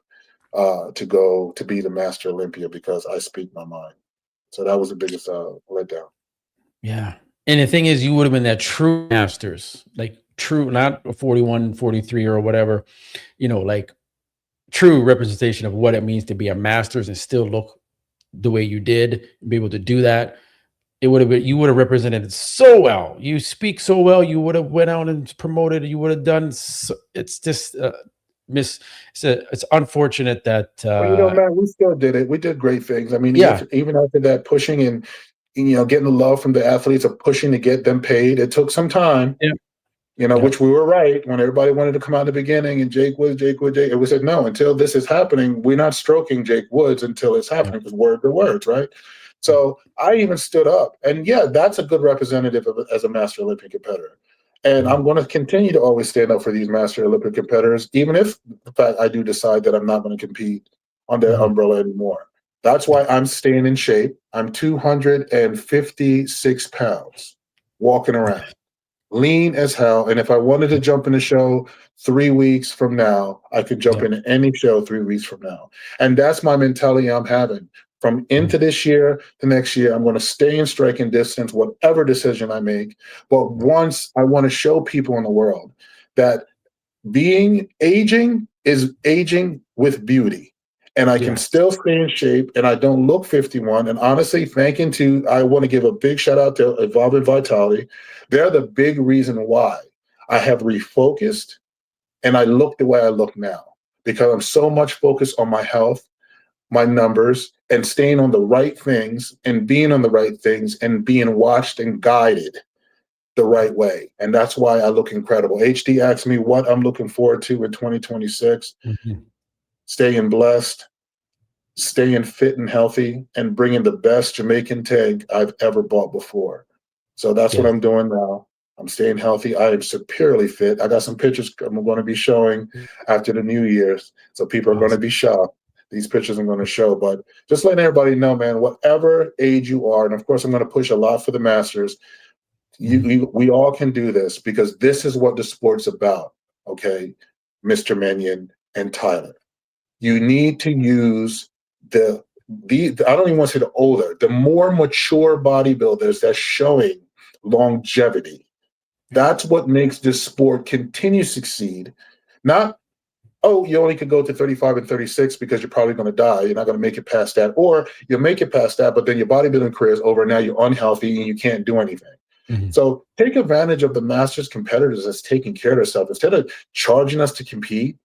to go to be the Master Olympia, because I speak my mind. So that was the biggest letdown. Yeah. And the thing is, you would have been that true Masters, like true, not a 41, 43 or whatever, like true representation of what it means to be a Masters and still look the way you did, and be able to do that. You would have represented it so well. You speak so well. You would have went out and promoted. You would have done. It's just it's unfortunate that. Well, man, we still did it. We did great things. I mean, even after that pushing and getting the love from the athletes of pushing to get them paid, it took some time. Which we were right when everybody wanted to come out in the beginning, and Jake Woods. And we said, no, until this is happening, we're not stroking Jake Woods until it's happening, because word to words, right? So I even stood up, and that's a good representative as a Master Olympic competitor. And I'm going to continue to always stand up for these Master Olympic competitors, even if, in fact, I do decide that I'm not going to compete on that umbrella anymore. That's why I'm staying in shape. I'm 256 pounds walking around, lean as hell. And if I wanted to jump in a show 3 weeks from now, I could jump in any show 3 weeks from now. And that's my mentality I'm having. From into this year to next year, I'm going to stay in striking distance, whatever decision I make. But once I want to show people in the world that aging is aging with beauty. And I can still stay in shape and I don't look 51. And honestly, I want to give a big shout out to Evolve Vitality. They're the big reason why I have refocused and I look the way I look now, because I'm so much focused on my health, my numbers, and staying on the right things and being on the right things and being watched and guided the right way. And that's why I look incredible. HD asked me what I'm looking forward to in 2026. Staying blessed, staying fit and healthy, and bringing the best Jamaican tank I've ever bought before. So that's what I'm doing now. I'm staying healthy. I am superiorly fit. I got some pictures I'm going to be showing after the New Year's. So people are going to be shocked. These pictures I'm going to show. But just letting everybody know, man, whatever age you are, and of course I'm going to push a lot for the masters, we all can do this, because this is what the sport's about, okay, Mr. Mannion and Tyler. You need to use the I don't even want to say the older, the more mature bodybuilders that's showing longevity. That's what makes this sport continue to succeed. Not, oh, you only could go to 35 and 36 because you're probably going to die. You're not going to make it past that. Or you'll make it past that, but then your bodybuilding career is over. Now you're unhealthy and you can't do anything. So take advantage of the masters competitors that's taking care of themselves. Instead of charging us to compete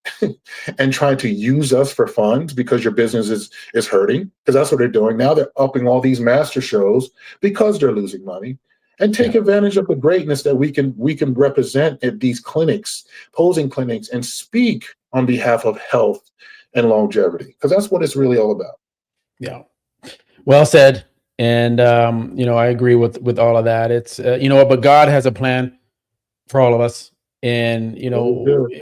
and trying to use us for funds because your business is hurting, because that's what they're doing. Now they're upping all these master shows because they're losing money. And take advantage of the greatness that we can represent at these clinics, posing clinics, and speak on behalf of health and longevity, because that's what it's really all about. Yeah. Well said. And, I agree with all of that. It's, but God has a plan for all of us. And,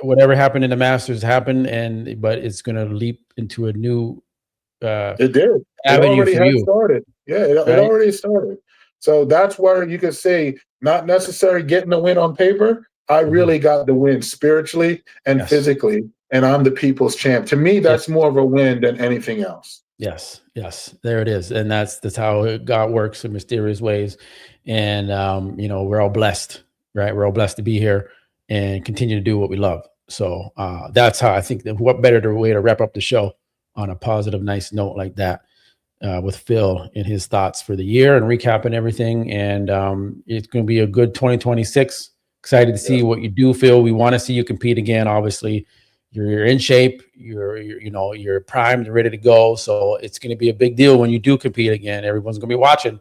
whatever happened in the Masters happened, but it's going to leap into a new it did. avenue It already for you. Started. Yeah, it already started. So that's where you could say, not necessarily getting the win on paper. I really got the win spiritually and physically, and I'm the people's champ. To me, that's more of a win than anything else. Yes, there it is. And that's how God works in mysterious ways. And, we're all blessed, right? We're all blessed to be here and continue to do what we love. So that's how I think that what better way to wrap up the show on a positive, nice note like that with Phil and his thoughts for the year and recapping everything. And it's going to be a good 2026. Excited to see what you do, Phil. We want to see you compete again. Obviously, you're in shape. You're primed and ready to go. So it's going to be a big deal when you do compete again. Everyone's going to be watching.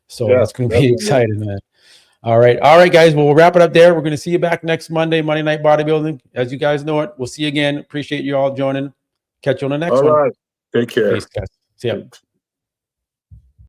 So that's going to be exciting, man. All right, guys. Well, we'll wrap it up there. We're going to see you back next Monday Night Bodybuilding. As you guys know it, we'll see you again. Appreciate you all joining. Catch you on the next one. All right. Take care. Peace, guys. See ya.